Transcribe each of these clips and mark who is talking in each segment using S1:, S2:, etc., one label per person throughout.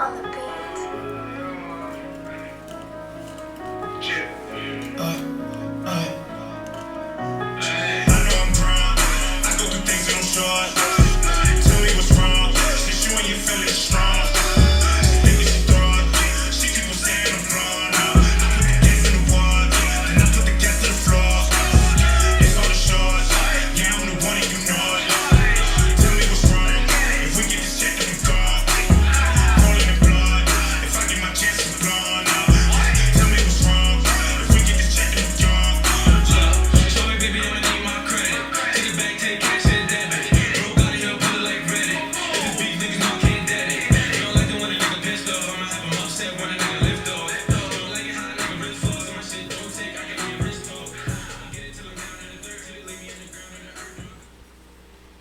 S1: on the beat.
S2: I know I'm wrong. I go through things that I'm short. Tell me what's wrong. Since you and your feelings strong. She think that she thought. She keep on saying I'm wrong. I put the gas in the wall. Then I put the gas to the floor. It's all the short. Yeah, I'm the one and you know it. Tell me what's wrong. If we get this check, then we gone. Rolling in blood. If I get my chance, I'm gone. Tell me what's wrong. If we get this check, then we gone. So baby, I'ma need my credit. Take it back, take cash and debit. Broke out of here, put it like Reddit. If it's beef, niggas know I can't dead it. You don't like it when a nigga pissed off. I'ma have him upset when a nigga lift off. You don't like it how a nigga wrist falls. So my shit don't take, I can be a wrist off. I get it till I'm down in the dirt, till they leave me in the ground in the earth.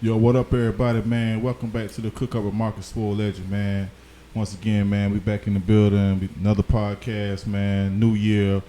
S3: Yo, what up, everybody, man? Welcome back to the Cook Up with Marcus Swolegend, man. Once again, man, we back in the building. Another podcast, man. New year.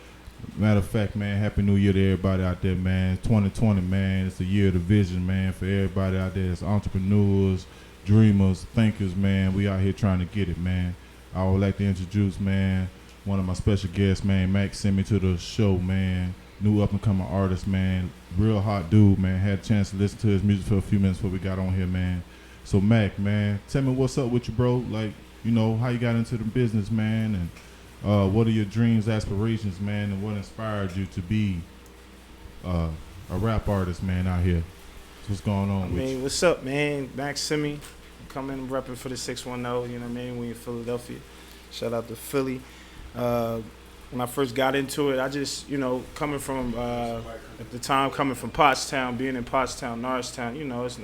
S3: Matter of fact, man, Happy New Year to everybody out there, man. 2020, man. It's the year of the vision, man, for everybody out there. It's entrepreneurs, dreamers, thinkers, man. We out here trying to get it, man. I would like to introduce, man, one of my special guests, man. Mac sent me to the show, man. New up-and-coming artist, man. Real hot dude, man. Had a chance to listen to his music for a few minutes before we got on here, man. So, Mac, man, tell me what's up with you, bro. Like, you know, how you got into the business, man, and what are your dreams, aspirations, man, and what inspired you to be a rap artist, man, out here? So what's going on with you?
S4: What's up, man? Max Simi, coming repping for the 610, you know what I mean? We in Philadelphia. Shout out to Philly. When I first got into it, I just, you know, coming from, at the time, coming from Pottstown, being in Pottstown, Norristown, you know, it's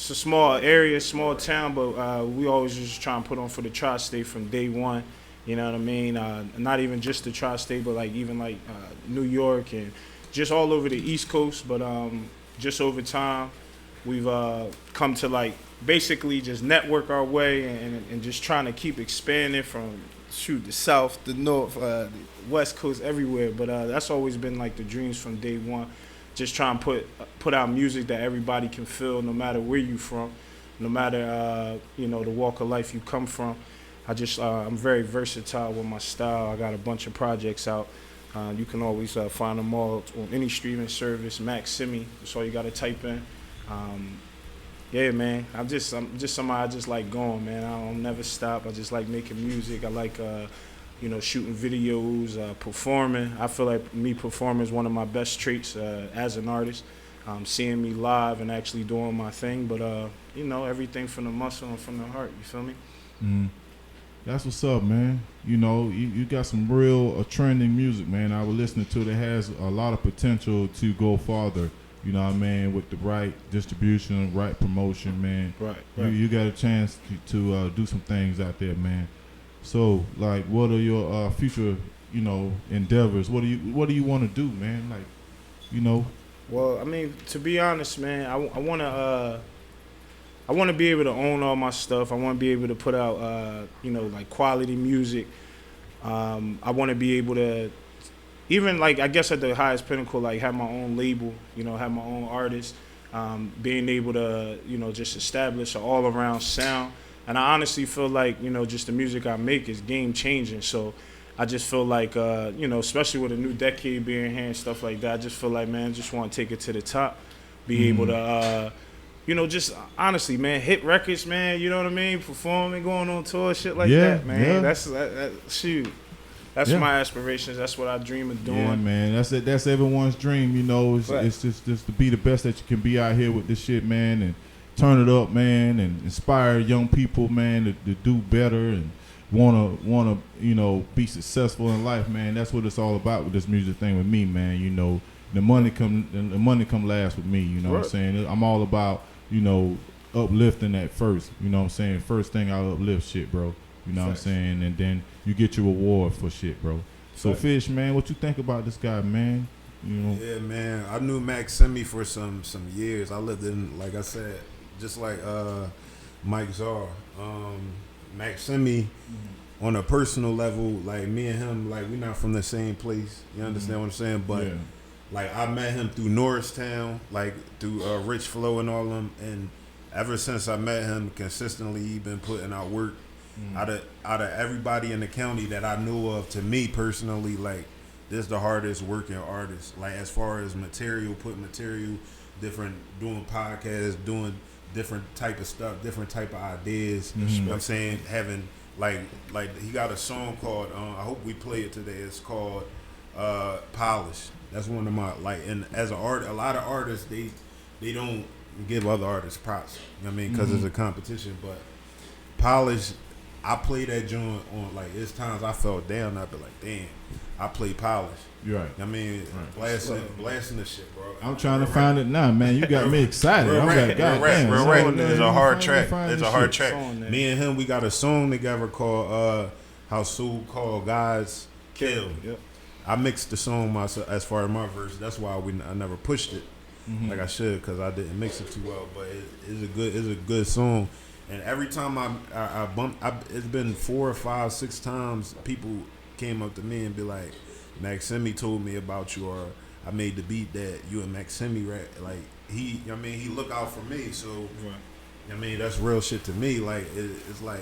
S4: a small area, small town, but we always just try and put on for the tri-state from day one. You know what I mean? Not even just the tri-state, but like even like New York and just all over the East Coast. But just over time, we've come to like basically just network our way and just trying to keep expanding from the South, the North, the West Coast, everywhere. But that's always been like the dreams from day one. Just try and put out music that everybody can feel, no matter where you from, no matter you know, the walk of life you come from. I'm very versatile with my style. I got a bunch of projects out. You can always find them all on any streaming service. Max Simi, that's all you gotta type in. Yeah, man. I'm just somebody I just like going, man. I don't never stop. I just like making music. I like you know, shooting videos, performing. I feel like me performing is one of my best traits as an artist. Seeing me live and actually doing my thing, but you know, everything from the muscle and from the heart. You feel me?
S3: That's what's up, man. You know, you got some real trending music, man. I was listening to that has a lot of potential to go farther. You know what I mean? With the right distribution, right promotion, man.
S4: Right.
S3: You got a chance to do some things out there, man. So, like, what are your future, you know, endeavors? What do you want to do, man? Like, you know.
S4: Well, I mean, to be honest, man, I want to be able to own all my stuff. I want to be able to put out, you know, like quality music. I want to be able to, even like, I guess at the highest pinnacle, like have my own label, you know, have my own artist, being able to, you know, just establish an all-around sound. And I honestly feel like, you know, just the music I make is game-changing. So I just feel like, you know, especially with a new decade being here and stuff like that, I just feel like, man, just want to take it to the top, be able to, you know, just honestly, man, hit records, man, you know what I mean? Performing, going on tour, shit like that, man.
S3: Yeah.
S4: That's my aspirations. That's what I dream of doing.
S3: Yeah, man. That's it. That's everyone's dream, you know. It's just to be the best that you can be out here with this shit, man, and turn it up, man, and inspire young people, man, to do better and wanna you know, be successful in life, man. That's what it's all about with this music thing with me, man. You know, the money come last with me. You know what I'm saying? I'm all about, you know, uplifting at first. You know what I'm saying? First thing I uplift shit, bro. You know what I'm saying? And then you get your reward for shit, bro. So Phish, man, what you think about this guy, man? You know?
S5: Yeah, man. I knew Max Simi for some years. I lived in, like I said, just like Mike Czar. Max Simi, on a personal level, like me and him, like we're not from the same place. You understand what I'm saying? But like I met him through Norristown, like through Rich Flow and all them. And ever since I met him, consistently he been putting out work. Out of everybody in the county that I knew of, to me personally, like, this the hardest working artist. Like, as far as material, putting material, different, doing podcasts, doing different type of stuff, different type of ideas. You know what I'm saying? Having like he got a song called I hope we play it today. It's called Polish. That's one of my, like, and as an art, a lot of artists they don't give other artists props. You know what I mean? Because it's a competition. But Polish, I play that joint on, like, it's times I felt down. I'd be like, damn, I play Polish.
S3: You're right.
S5: I mean, blasting the shit, bro.
S3: I'm trying to find it now, man. You got me excited.
S5: Real
S3: I'm
S5: rap,
S3: like, God damn,
S5: real
S3: son,
S5: rap.
S3: man,
S5: It's a
S3: you
S5: hard
S3: finally
S5: track.
S3: find
S5: It's
S3: this
S5: a hard
S3: shit.
S5: track.
S4: Song, man.
S5: Me and him, we got a song together called "How Soul Called God's Kill."
S4: Yep.
S5: I mixed the song myself as far as my verse. That's why I never pushed it like I should, because I didn't mix it too well. But it's a good song. And every time I bump, it's been 4 or 5, 6 times people came up to me and be like, Maximi told me about you, or I made the beat that you and Maximi rap. Like, he look out for me. So, I mean, that's real shit to me. Like, it's like,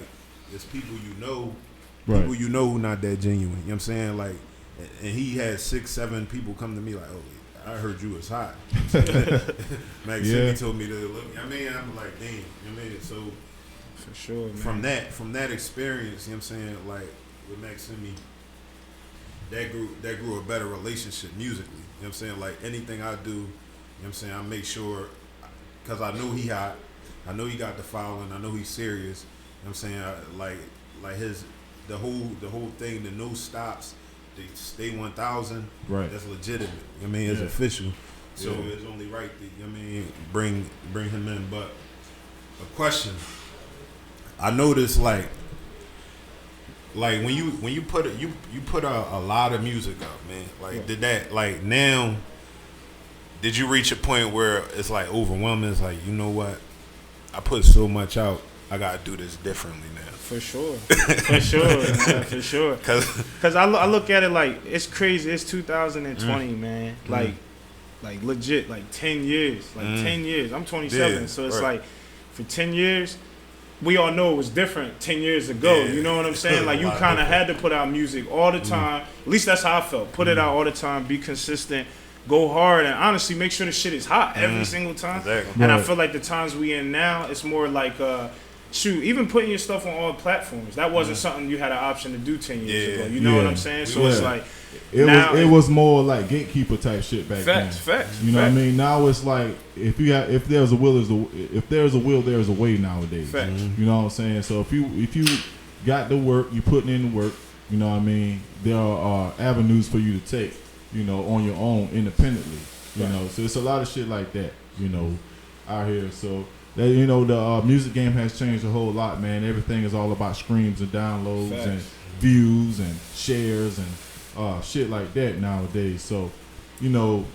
S5: it's people people you know who not that genuine. You know what I'm saying? Like, and he had 6, 7 people come to me like, oh, I heard you was hot. Maximi told me to look. I mean, I'm like, damn. You know what I mean? So,
S4: for sure, man.
S5: From that experience, you know what I'm saying, like, with Maximi, that grew a better relationship musically. You know what I'm saying? Like, anything I do, you know what I'm saying, I make sure, because I know he hot, I know he got the following, I know he's serious. You know what I'm saying? Like his the whole thing, the no stops, the stay 1,000,
S3: right?
S5: That's legitimate. You know what I mean? It's official. So it's only right that, you know what I mean, bring him in. But a question. I noticed, like when you put a lot of music up, man. Like, did that, like, now, did you reach a point where it's like overwhelming? It's like, you know what? I put so much out. I gotta do this differently now.
S4: For sure, for sure, man, for sure. Cause I look at it like, it's crazy. It's 2020, man. Like legit, like 10 years. Like 10 years. I'm 27, so it's like, for 10 years, we all know it was different 10 years ago. Yeah. You know what I'm saying? Like, you kind of had to put out music all the time. At least that's how I felt. Put it out all the time. Be consistent. Go hard. And honestly, make sure the shit is hot every single time.
S5: Exactly.
S4: And I feel like the times we in now, it's more like, shoot, even putting your stuff on all platforms. That wasn't something you had an option to do 10 years ago. You know what I'm saying? So it's like,
S3: it was more like gatekeeper type shit back then.
S4: Facts.
S3: You know what I mean? Now it's like, if there's a will, there's a way nowadays.
S4: Facts.
S3: You know what I'm saying? So if you got the work, you putting in the work. You know what I mean? There are avenues for you to take. You know, on your own independently. You know, so it's a lot of shit like that. You know, out here. So that, you know, the music game has changed a whole lot, man. Everything is all about streams and downloads and views and shares and shit like that nowadays. So, you know,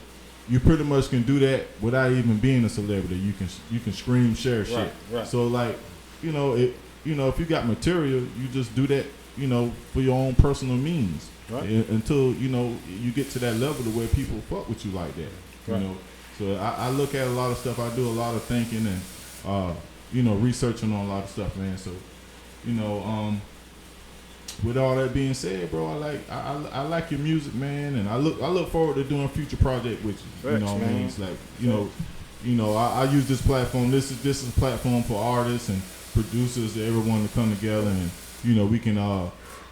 S3: you pretty much can do that without even being a celebrity. You can stream, share shit.
S4: Right.
S3: So, like, you know, if you got material, you just do that, you know, for your own personal means. Right. Until, you know, you get to that level to where people fuck with you like that. You know, so I look at a lot of stuff. I do a lot of thinking and you know, researching on a lot of stuff, man. So, you know, with all that being said, bro, I like your music, man, and I look forward to doing future project with you. You know what I mean? It's like, you know, I use this platform. This is a platform for artists and producers, everyone to come together, and, you know, we can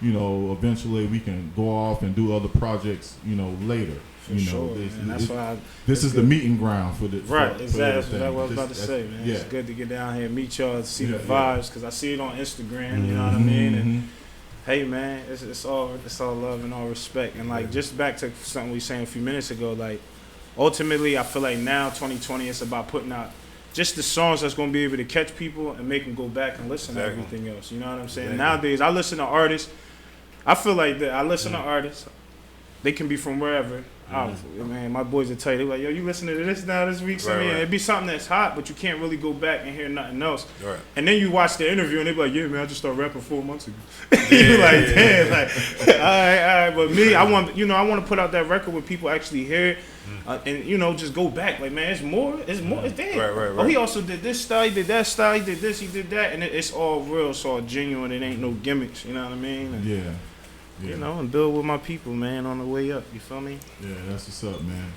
S3: you know, eventually we can go off and do other projects, you know, later.
S4: For
S3: you
S4: sure,
S3: know,
S4: man. That's why
S3: this is the meeting ground for the
S4: exactly.
S3: For
S4: That's what I was about to say, man.
S3: Yeah.
S4: It's good to get down here and meet y'all, see the vibes, because I see it on Instagram. You know what I mean? And hey, man, it's all love and all respect. And like, just back to something we were saying a few minutes ago, like, ultimately, I feel like now 2020, it's about putting out just the songs that's going to be able to catch people and make them go back and listen to everything else. You know what I'm saying? Nowadays, I listen to artists. I feel like that. I listen to artists. they can be from wherever. Man, my boys will tell you, they're like, yo, you listening to this now this week? So,
S5: Right, right.
S4: it'd be something that's hot, but you can't really go back and hear nothing else.
S5: Right.
S4: And then you watch the interview and they be like, yeah, man, I just started rapping 4 months ago. You're like, damn, like, all right. But me, I want to put out that record where people actually hear it, and just go back. Like, man, it's more. It's there.
S5: Right.
S4: Oh, he also did this style, he did that style, he did this, he did that, and it's all real, it's all genuine. It ain't no gimmicks. You know what I mean? And,
S3: Yeah.
S4: and build with my people, man, on the way up. You feel me?
S3: Yeah, that's what's up, man.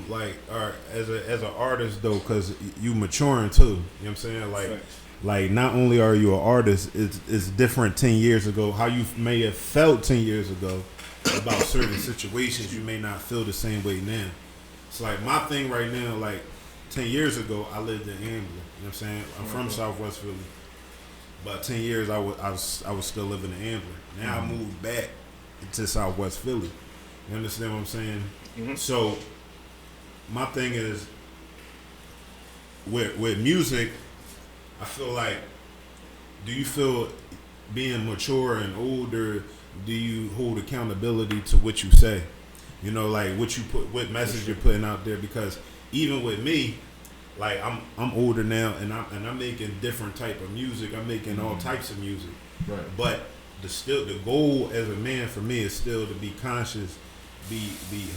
S5: Like, all right, as an artist though, cause you maturing too. You know what I'm saying? Like not only are you an artist, it's different 10 years ago. How you may have felt 10 years ago about certain situations, you may not feel the same way now. It's like my thing right now. Like 10 years ago, I lived in Ambler. You know what I'm saying? I'm from Southwest Philly. About 10 years, I was still living in Ambler. Now I moved back to Southwest Philly. You understand what I'm saying?
S4: Mm-hmm.
S5: So my thing is with music, I feel like, do you feel being mature and older, do you hold accountability to what you say? You know, like what message you're putting out there? Because even with me, like I'm older now, and I'm making different type of music. I'm making all types of music.
S3: Right.
S5: But the goal as a man for me is still to be conscious, be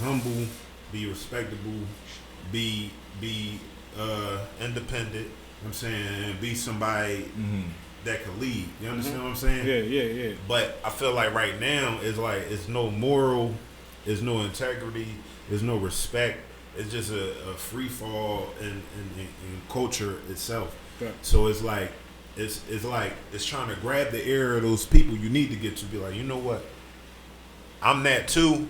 S5: humble, be respectable, be independent. You know what I'm saying, and be somebody that could lead. You understand what I'm saying?
S4: Yeah.
S5: But I feel like right now it's no moral, there's no integrity, there's no respect. It's just a free fall in culture itself.
S4: Right.
S5: So it's like it's trying to grab the ear of those people you need to get to be like, you know what? I'm that too,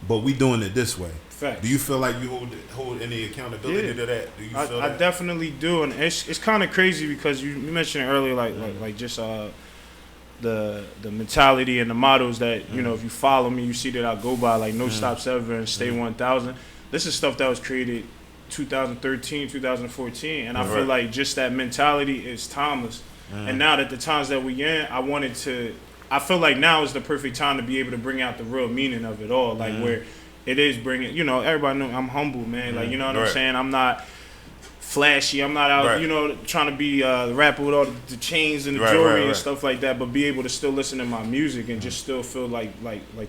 S5: but we doing it this way.
S4: Facts.
S5: Do you feel like you hold any accountability to that? Do you feel
S4: I
S5: that?
S4: definitely do, and it's kind of crazy because you mentioned it earlier, like just the mentality and the models that if you follow me, you see that I go by, like no stops ever and stay 1000. This is stuff that was created 2013, 2014, and I feel like just that mentality is timeless. And now that the times that we in, I feel like now is the perfect time to be able to bring out the real meaning of it all, like where it is bringing, everybody know I'm humble, man. Like, you know what I'm saying? I'm not flashy. I'm not out, trying to be the rapper with all the chains and the jewelry and stuff like that, but be able to still listen to my music and just still feel like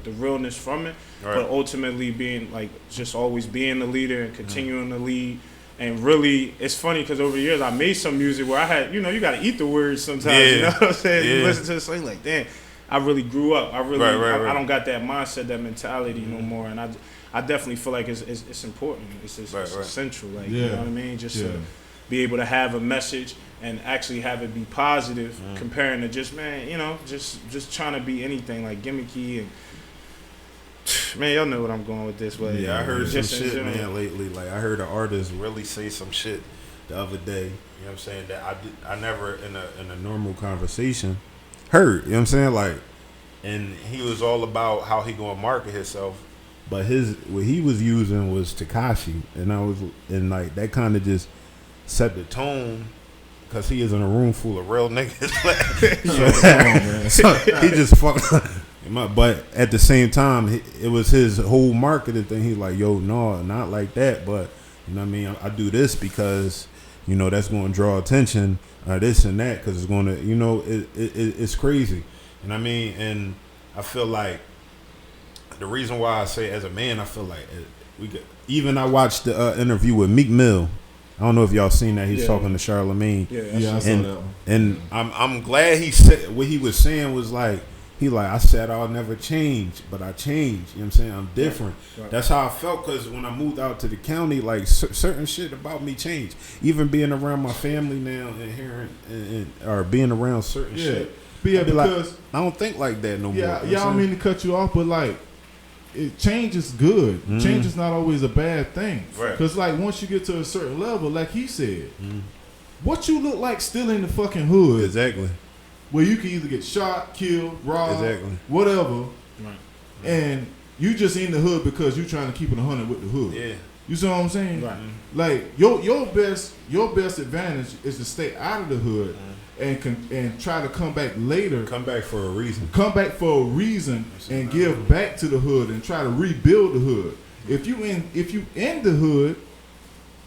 S4: the realness from it. But ultimately being like just always being the leader and continuing to lead. And really, it's funny because over the years I made some music where I had, you got to eat the words sometimes. You know what I'm saying? You listen to the song like, damn, I really grew up. I really, I don't got that mindset, that mentality no more. And I definitely feel like it's important. It's essential. Like, you know what I mean? Just to be able to have a message and actually have it be positive, comparing to just, man, just trying to be anything like gimmicky and. Man, y'all know what I'm going with this, but
S5: I heard some shit,
S4: general.
S5: man, lately. Like I heard an artist really say some shit the other day. You know what I'm saying? That I never in a normal conversation heard. You know what I'm saying? Like, and he was all about how he gonna market himself, but what he was using was Tekashi, and like that kind of just set the tone. Cause he is in a room full of real niggas, so he just fucked. But at the same time, it was his whole marketing thing. He's like, yo, no, not like that. But, you know what I mean? I do this because, that's going to draw attention, this and that, because it's going to, it's crazy. And I mean, and I feel like the reason why I say as a man, I feel like even I watched the interview with Meek Mill. I don't know if y'all seen that. He's talking to Charlamagne.
S3: Yeah, I saw that one.
S5: And I'm glad he said what he was saying was like, I said I'll never change, but I changed. You know what I'm saying? I'm different. Right. That's how I felt because when I moved out to the county, like certain shit about me changed. Even being around my family now and hearing or being around certain shit.
S3: But yeah, because
S5: like, I don't think like that no more.
S3: Yeah, I don't mean to cut you off, but like change is good. Change is not always a bad thing. Because like once you get to a certain level, like he said, what you look like still in the fucking hood.
S5: Exactly.
S3: Where you can either get shot, killed, robbed, whatever,
S4: right.
S3: And you just in the hood because you trying to keep it 100 with the hood.
S5: Yeah.
S3: You see what I'm saying?
S4: Right.
S3: Like your best advantage is to stay out of the hood and try to come back later.
S5: Come back for a reason.
S3: Come back for a reason and give back to the hood and try to rebuild the hood. If you in the hood,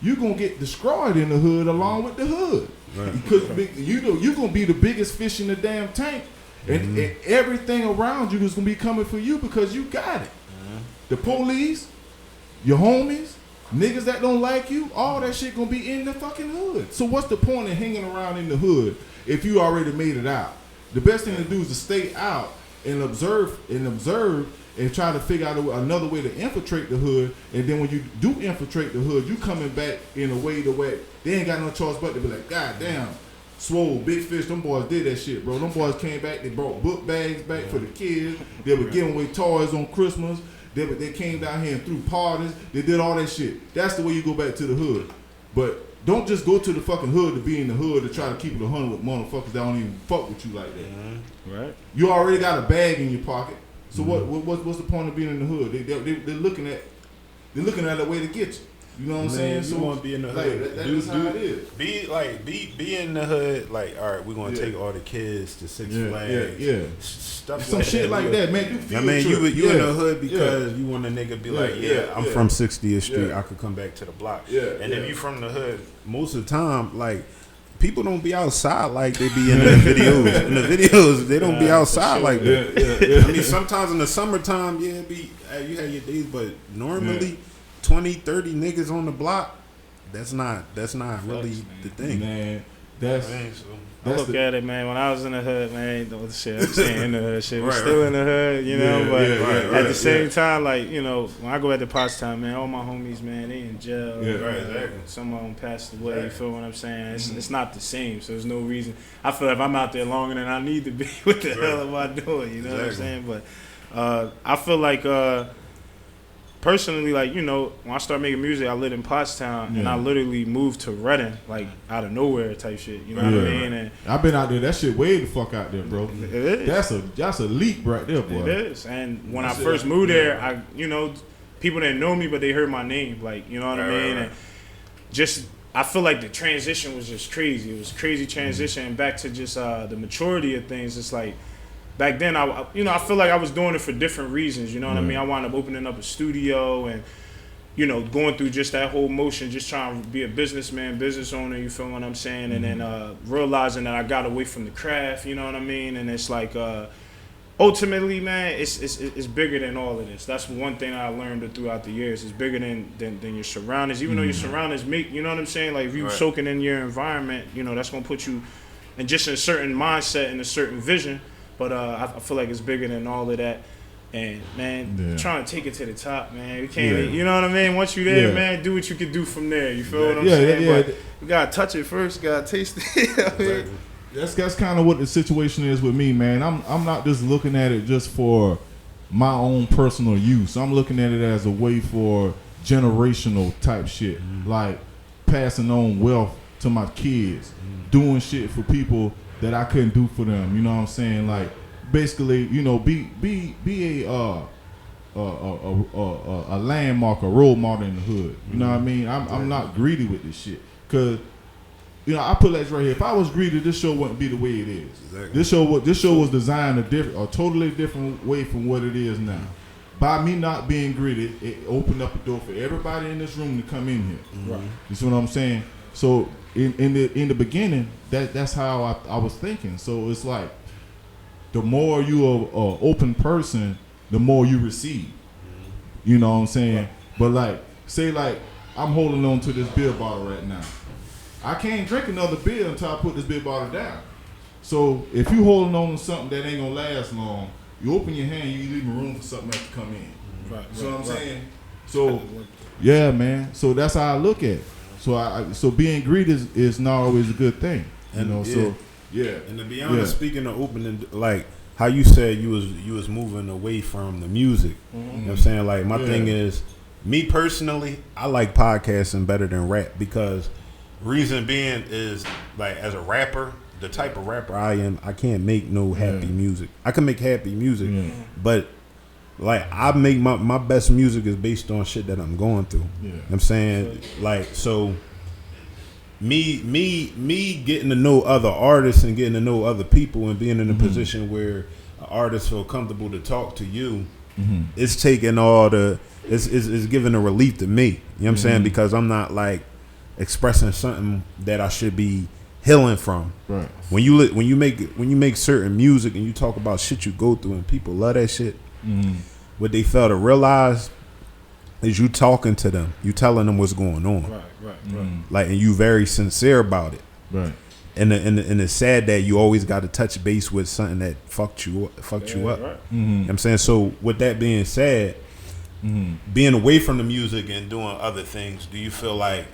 S3: you gonna get destroyed in the hood along with the hood.
S5: Right.
S3: Because you gonna be the biggest fish in the damn tank, and everything around you is gonna be coming for you because you got it. The police, your homies, niggas that don't like you, all that shit gonna be in the fucking hood. So what's the point of hanging around in the hood if you already made it out? The best thing to do is to stay out and observe and try to figure out another way to infiltrate the hood. And then when you do infiltrate the hood, you coming back in a way to where they ain't got no choice but to be like, God damn, Swole, Big Fish, them boys did that shit, bro. Them boys came back, they brought book bags back for the kids. They were giving away toys on Christmas. They came down here and threw parties. They did all that shit. That's the way you go back to the hood. But don't just go to the fucking hood to be in the hood to try to keep it 100 with motherfuckers that don't even fuck with you like that.
S4: Right.
S3: You already got a bag in your pocket. So what's the point of being in the hood? They're looking at a way to get you. You know what I'm saying?
S5: You want to be in the hood.
S3: That's how it is.
S5: Be in the hood. Like, all right, we're gonna take all the kids to Six Flags.
S3: Stuff
S5: Some
S3: like
S5: shit
S3: like that, man.
S5: You in the hood because you want a nigga be like, I'm from 60th Street. I could come back to the block. And if you from the hood, most of the time, like, people don't be outside like they be in the videos. In the videos, they don't be outside like that. I mean, sometimes in the summertime, you have your days, but normally 20, 30 niggas on the block, that's not really the thing.
S3: Man,
S4: I look at it, man. When I was in the hood, man, I'm saying in the hood, shit. We're still in the hood, you know. But at the same time, like, you know, when I go at the Pottstown, man, all my homies, man, they in jail.
S5: Exactly.
S4: Some of them passed away. You feel what I'm saying? It's not the same. So there's no reason. I feel if I'm out there longer than I need to be, what the hell am I doing? You know what I'm saying? But I feel like. Personally, like, you know, when I started making music, I lived in Pottstown, and I literally moved to Reading, like, out of nowhere type shit. You know what I mean? And
S3: I've been out there. That shit way the fuck out there, bro.
S4: It is.
S3: That's a leap right there, boy.
S4: It is. And when I first moved there, I, you know, people didn't know me, but they heard my name, like, you know what I mean? And just, I feel like the transition was just crazy. It was a crazy transition, and back to just the maturity of things. It's like, back then, I feel like I was doing it for different reasons. You know what I mean? I wound up opening up a studio and, you know, going through just that whole motion, just trying to be a businessman, business owner. You feel what I'm saying? And then realizing that I got away from the craft. You know what I mean? And it's like, ultimately, man, it's bigger than all of this. That's one thing I learned throughout the years. It's bigger than your surroundings. Even though your surroundings make, you know what I'm saying? Like, if you soaking in your environment, you know, that's gonna put you in just a certain mindset and a certain vision. But I feel like it's bigger than all of that. And, man, trying to take it to the top, man. You can't, you know what I mean? Once you're there, man, do what you can do from there. You feel what I'm saying? But you got to touch it first. You got to taste it.
S3: That's kind of what the situation is with me, man. I'm not just looking at it just for my own personal use. I'm looking at it as a way for generational type shit. Like passing on wealth to my kids. Doing shit for people that I couldn't do for them, you know what I'm saying? Like, basically, you know, be a landmark, a role model in the hood. You know what I mean? I'm not greedy with this shit, cause you know I put that right here. If I was greedy, this show wouldn't be the way it is. Exactly. This show was designed a totally different way from what it is now. By me not being greedy, it opened up a door for everybody in this room to come in here. Right. You see what I'm saying? So in the beginning, that's how I was thinking. So it's like the more you are an open person, the more you receive. You know what I'm saying? Right. But like, say like I'm holding on to this beer bottle right now. I can't drink another beer until I put this beer bottle down. So if you holding on to something that ain't gonna last long, you open your hand, you leave room for something else to come in. Right. You know what I'm saying? So yeah, man. So that's how I look at it. So being greedy is not always a good thing, you know. So and to be honest, speaking of opening, like how you said you was moving away from the music. You know what I'm saying? Like my thing is, me personally, I like podcasting better than rap because reason being is like as a rapper, the type of rapper I am, I can't make no happy music. I can make happy music, but
S5: like I make my best music is based on shit that I'm going through.
S3: Yeah.
S5: You know what I'm saying? Like, so me getting to know other artists and getting to know other people and being in a position where an artist feel comfortable to talk to you, it's taking all the it's giving a relief to me. You know what I'm saying? Because I'm not like expressing something that I should be healing from.
S3: Right.
S5: When you make certain music and you talk about shit you go through and people love that shit, what they fail to realize is you talking to them, you telling them what's going on,
S4: Right.
S5: like, and you very sincere about it.
S3: Right.
S5: And it's sad that you always got to touch base with something that fucked you up.
S4: Right.
S5: You know what I'm saying? So with that being said, being away from the music and doing other things, do you feel like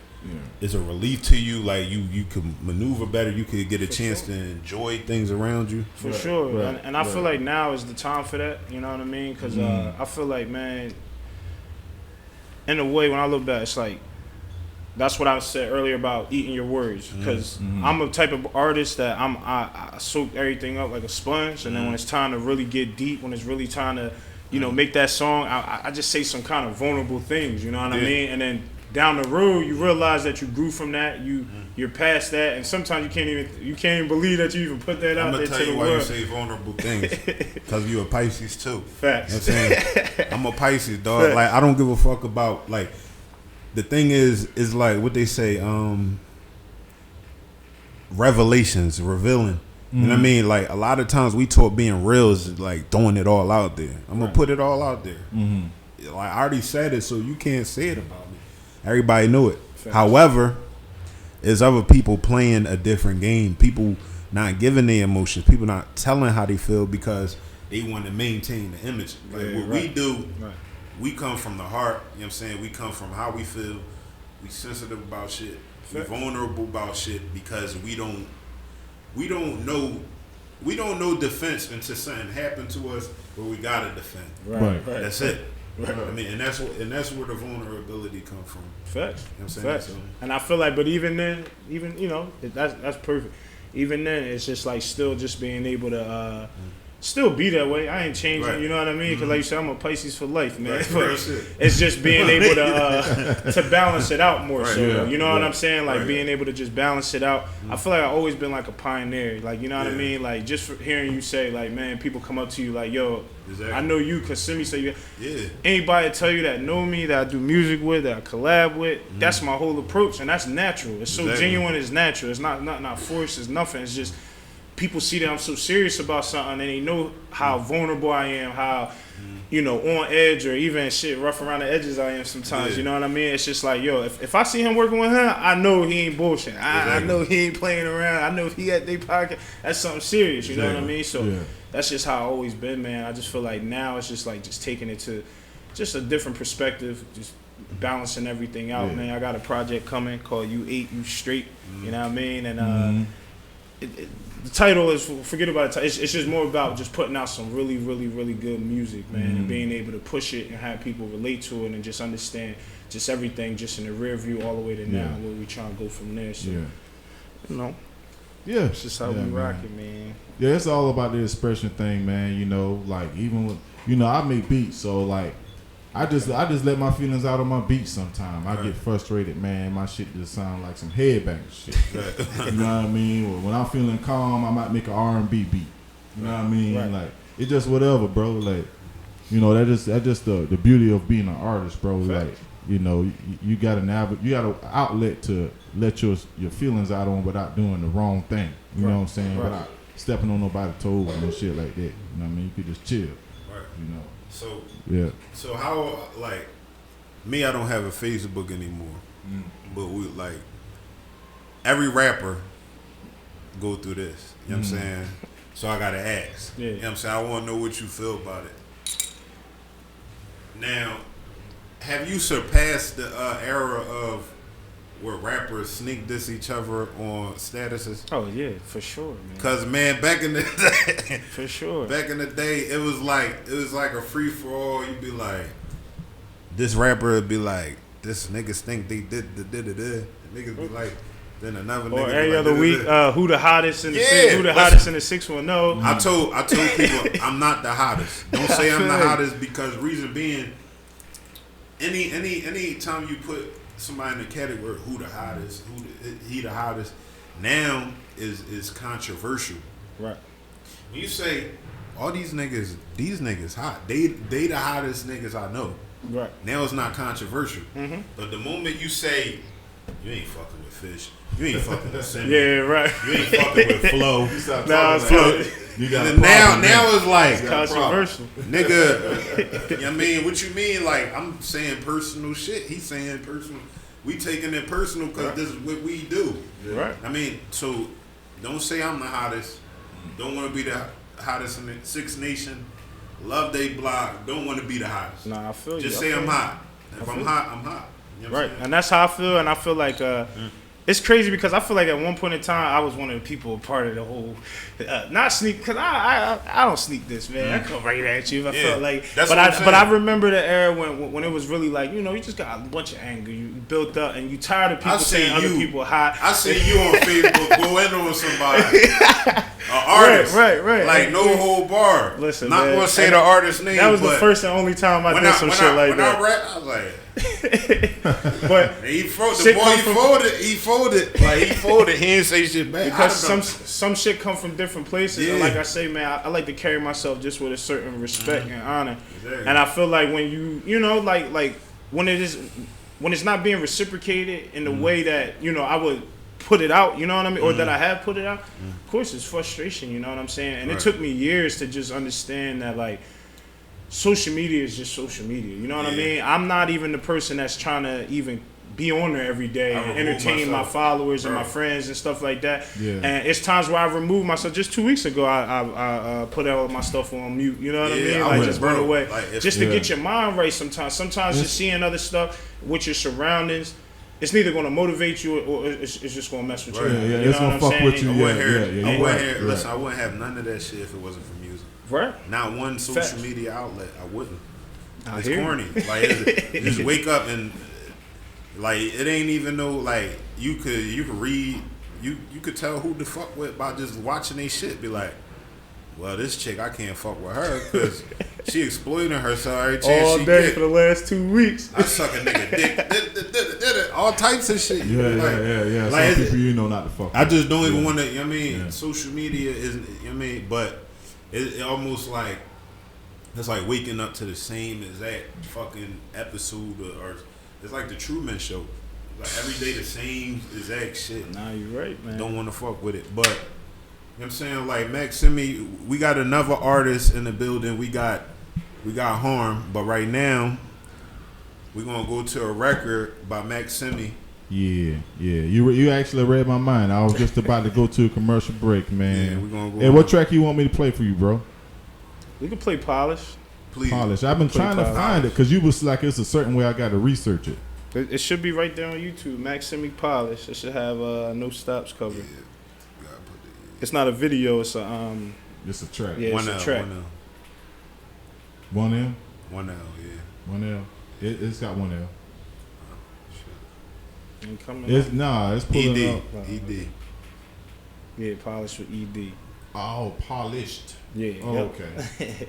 S5: it's a relief to you? Like you can maneuver better, you could get a chance to enjoy things around you?
S4: For sure. And I feel like now is the time for that. You know what I mean? Because I feel like, man, in a way, when I look back, it's like, that's what I said earlier about eating your words. Because I'm a type of artist that I soak everything up like a sponge. And then when it's time to really get deep, when it's really time to, make that song, I just say some kind of vulnerable things. You know what I mean? And then down the road, you realize that you grew from that. You're past that, and sometimes you can't even believe that you even put that out there to the world.
S5: I'm gonna tell you why you say vulnerable things, because you a Pisces too.
S4: Facts.
S5: You know what I'm saying? I'm a Pisces, dog. Facts. Like, I don't give a fuck about, like, the thing is like what they say, revelations, revealing. You know what I mean? Like, a lot of times we talk being real is like throwing it all out there. I'm gonna put it all out there. Like, I already said it, so you can't say it about me. Everybody knew it. Facts. However, there's other people playing a different game. People not giving their emotions. People not telling how they feel because they want to maintain the image. Like, what we do, we come from the heart. You know what I'm saying? We come from how we feel. We sensitive about shit. We vulnerable about shit because we don't know defense until something happened to us where we gotta defend.
S3: Right.
S5: That's it. Right. I mean, and that's where the vulnerability comes from.
S4: Facts.
S5: You know what I'm saying?
S4: Facts. And I feel like, but even then, that's perfect. Even then, it's just like still just being able to still be that way. I ain't changing. Right. You know what I mean? Because like you said, I'm a Pisces for life, man. Right. But it's just being able to balance it out more. So you know what I'm saying? Like being able to just balance it out. I feel like I've always been like a pioneer. Like, you know what I mean? Like, just for hearing you say, like, man, people come up to you like, yo, I know you because Simi say you. Yeah. Anybody tell you that know me, that I do music with, that I collab with, that's my whole approach, and that's natural. It's so genuine. It's natural. It's not forced. It's nothing. It's just people see that I'm so serious about something, and they know how vulnerable I am, how on edge or even shit rough around the edges I am sometimes. Yeah. You know what I mean? It's just like, yo, if I see him working with him, I know he ain't bullshit. I know he ain't playing around. I know if he at their pocket, that's something serious. You know what I mean? So that's just how I always been, man. I just feel like now it's just like just taking it to just a different perspective, just balancing everything out, man. I got a project coming called You Ate, You Straight. You know what I mean? And the title is, forget about it. It's just more about just putting out some really, really, really good music, man, and being able to push it and have people relate to it and just understand just everything just in the rear view all the way to now where we trying to go from there. So, it's just how we rock it, man.
S3: Yeah, it's all about the expression thing, man. Like, even with, I make beats, so like I just let my feelings out on my beats sometimes. I get frustrated, man. My shit just sound like some headbang shit. You know what I mean? When I'm feeling calm, I might make an R&B beat. You know what I mean? Like, it's just whatever, bro. Like, that's just the beauty of being an artist, bro. Like, you got an outlet to let your feelings out on without doing the wrong thing. You know what I'm saying? Without stepping on nobody's toes and shit like that. You know what I mean? You could just chill. Right.
S5: So how, like, me, I don't have a Facebook anymore, but we, like, every rapper go through this. You know what I'm saying? So I gotta ask. You know what I'm saying? I want to know what you feel about it. Now, have you surpassed the era of where rappers sneak diss each other on statuses?
S4: Oh yeah, for sure, man.
S5: Cause man, back in the day,
S4: for sure,
S5: back in the day, it was like a free for all. You'd be like, this rapper would be like, this niggas think they did. Niggas be like, Then another
S4: Or
S5: nigga
S4: every
S5: be
S4: other
S5: like,
S4: week, who the hottest in the
S5: Yeah,
S4: who the
S5: listen.
S4: hottest in the 610?
S5: I told people I'm not the hottest. Don't say I'm the
S4: feel you.
S5: hottest because reason being, any time you put somebody in the category who the hottest, he the hottest, now is controversial.
S4: Right.
S5: When you say all these niggas hot, they the hottest niggas I know.
S4: Right.
S5: Now it's not controversial.
S4: Mm-hmm.
S5: But the moment you say you ain't fucking with Phish, you ain't fucking with Simi,
S4: Yeah, right.
S5: you ain't fucking with Flo,
S4: Nah, it's
S5: Flo.
S3: You got
S5: And
S3: a
S5: now
S3: problem, man.
S5: it's like
S4: Controversial.
S5: nigga. You know what I mean? What you mean? Like I'm saying personal shit. He's saying personal. We taking it personal because this is what we do.
S4: Right.
S5: I mean, so don't say I'm the hottest. Don't want to be the hottest in the Six Nation. Love they block. Don't want to be the hottest.
S4: Nah, I feel you.
S5: Just
S4: I
S5: say
S4: feel
S5: I'm
S4: you.
S5: hot. If I'm hot, I'm hot. You know what I'm
S4: Right,
S5: saying?
S4: and that's how I feel, and I feel like it's crazy because I feel like at one point in time I was one of the people a part of the whole not sneak because I don't sneak this, man. I come right at you if I
S5: Yeah,
S4: felt like,
S5: that's
S4: but
S5: what I'm saying.
S4: I remember the era when it was really like, you know, you just got a bunch of anger, you built up, and you tired of people
S5: I see
S4: saying other
S5: you.
S4: people hot.
S5: I see you on Facebook go in on somebody, an artist,
S4: right.
S5: like no whole bar.
S4: Listen,
S5: not
S4: man,
S5: gonna say
S4: and
S5: the artist name.
S4: That was the
S5: but
S4: first and only time I
S5: when
S4: did some shit like
S5: when
S4: that.
S5: I rap, I was like.
S4: But
S5: He folded.
S4: Shit
S5: The boy,
S4: come
S5: he
S4: from-
S5: folded. He folded. Like he folded. He didn't say shit back.
S4: because
S5: I don't know.
S4: some shit come from different places, and
S5: Yeah.
S4: like I say, man, I like to carry myself just with a certain respect and honor.
S5: Exactly.
S4: And I feel like when you know, like when it's not being reciprocated in the way that, you know, I would put it out, you know what I mean, or that I have put it out, of course it's frustration, you know what I'm saying? And
S5: Right.
S4: it took me years to just understand that, like, social media is just social media, you know what I
S5: Yeah.
S4: mean? I'm not even the person that's trying to even be on there every day
S5: I
S4: and
S5: remove
S4: entertain my
S5: myself.
S4: followers and my
S5: Right.
S4: friends and stuff like that.
S3: Yeah.
S4: And it's times where I remove myself. Just 2 weeks ago, I put all my stuff on mute. You know what I
S5: Yeah,
S4: mean?
S5: I
S4: Like
S5: would,
S4: just
S5: bro.
S4: went away,
S5: Like, if-
S4: just to
S3: Yeah.
S4: get your mind right. Sometimes just seeing other stuff with your surroundings, it's neither going to motivate you or it's just going to mess with
S5: Right.
S4: you.
S3: Yeah,
S4: You
S3: yeah,
S4: know
S3: it's
S4: what
S3: gonna
S4: I'm
S3: fuck
S4: saying?
S3: with you.
S5: I
S3: Yeah,
S5: wouldn't hear.
S3: yeah,
S5: I
S3: you're
S5: wouldn't
S3: right,
S5: hear.
S3: right.
S5: Listen, I wouldn't have none of that shit if it wasn't for music.
S4: Right?
S5: Not one social
S4: Facts.
S5: media outlet. I wouldn't.
S4: I
S5: It's
S4: hear you.
S5: corny. Like you just wake up and like it ain't even no like you could read you could tell who to fuck with by just watching they shit. Be like, well, this chick I can't fuck with her because she exploiting herself every chance
S4: All
S5: she
S4: day
S5: get.
S4: for the last 2 weeks.
S5: I suck a nigga dick, all types of shit.
S3: Yeah,
S5: Like,
S3: yeah.
S5: like,
S3: Some people you know not to fuck.
S5: I
S3: with.
S5: just don't even
S3: Yeah.
S5: want to. You know what I mean,
S3: Yeah.
S5: social media isn't. You know what I mean, but it almost like it's like waking up to the same exact fucking episode, or it's like the Truman Show. Like every day the same exact shit.
S4: Nah, you're right, man.
S5: Don't want to fuck with it, but you know what I'm saying, like Maximi, we got another artist in the building. We got Harm, but right now we're gonna go to a record by Maximi.
S3: Yeah. You actually read my mind. I was just about to go to a commercial break, man.
S5: Yeah, we gonna go.
S3: Hey, what track you want me to play for you, bro?
S4: We can play Polish.
S5: Please.
S3: Polish. I've been
S4: Play
S3: trying to
S4: Polish.
S3: find it because you was like, it's a certain way I got to research it.
S4: It should be right there on YouTube. Maximi Polish. It should have no stops covered.
S5: Gotta put the-
S4: It's not a video. It's a
S3: It's a track.
S4: Yeah.
S5: One
S4: it's a
S5: L,
S4: track.
S5: one L,
S3: One L.
S5: one L, yeah.
S3: One L. It's got one L.
S4: ain't coming.
S3: It's
S4: out.
S3: it's pulling
S5: ED,
S3: up.
S5: ED.
S4: Yeah, Polish with ED.
S3: Oh, polished.
S4: Yeah.
S3: Oh,
S4: yep.
S3: okay.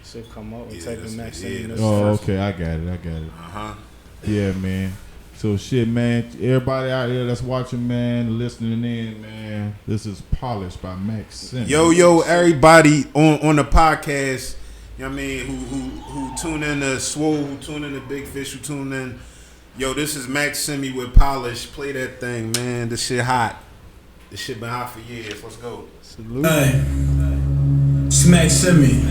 S4: Should come out and
S5: Yeah,
S4: type in
S5: that's-
S4: Maximi.
S5: yeah,
S4: This
S3: Oh,
S4: first.
S3: okay. I got it.
S5: Uh huh.
S3: Yeah, man. So shit, man. Everybody out there that's watching, man, listening in, man. This is Polished by Max Simmons.
S5: Yo, everybody on the podcast. You know what I mean? Who tune in to Swole, who tune in to Big Fish, who tune in. Yo, this is Max Simi with Polish. Play that thing, man. This shit hot. This shit been hot for years. Let's go.
S4: Salute.
S1: Hey, Smack Simi.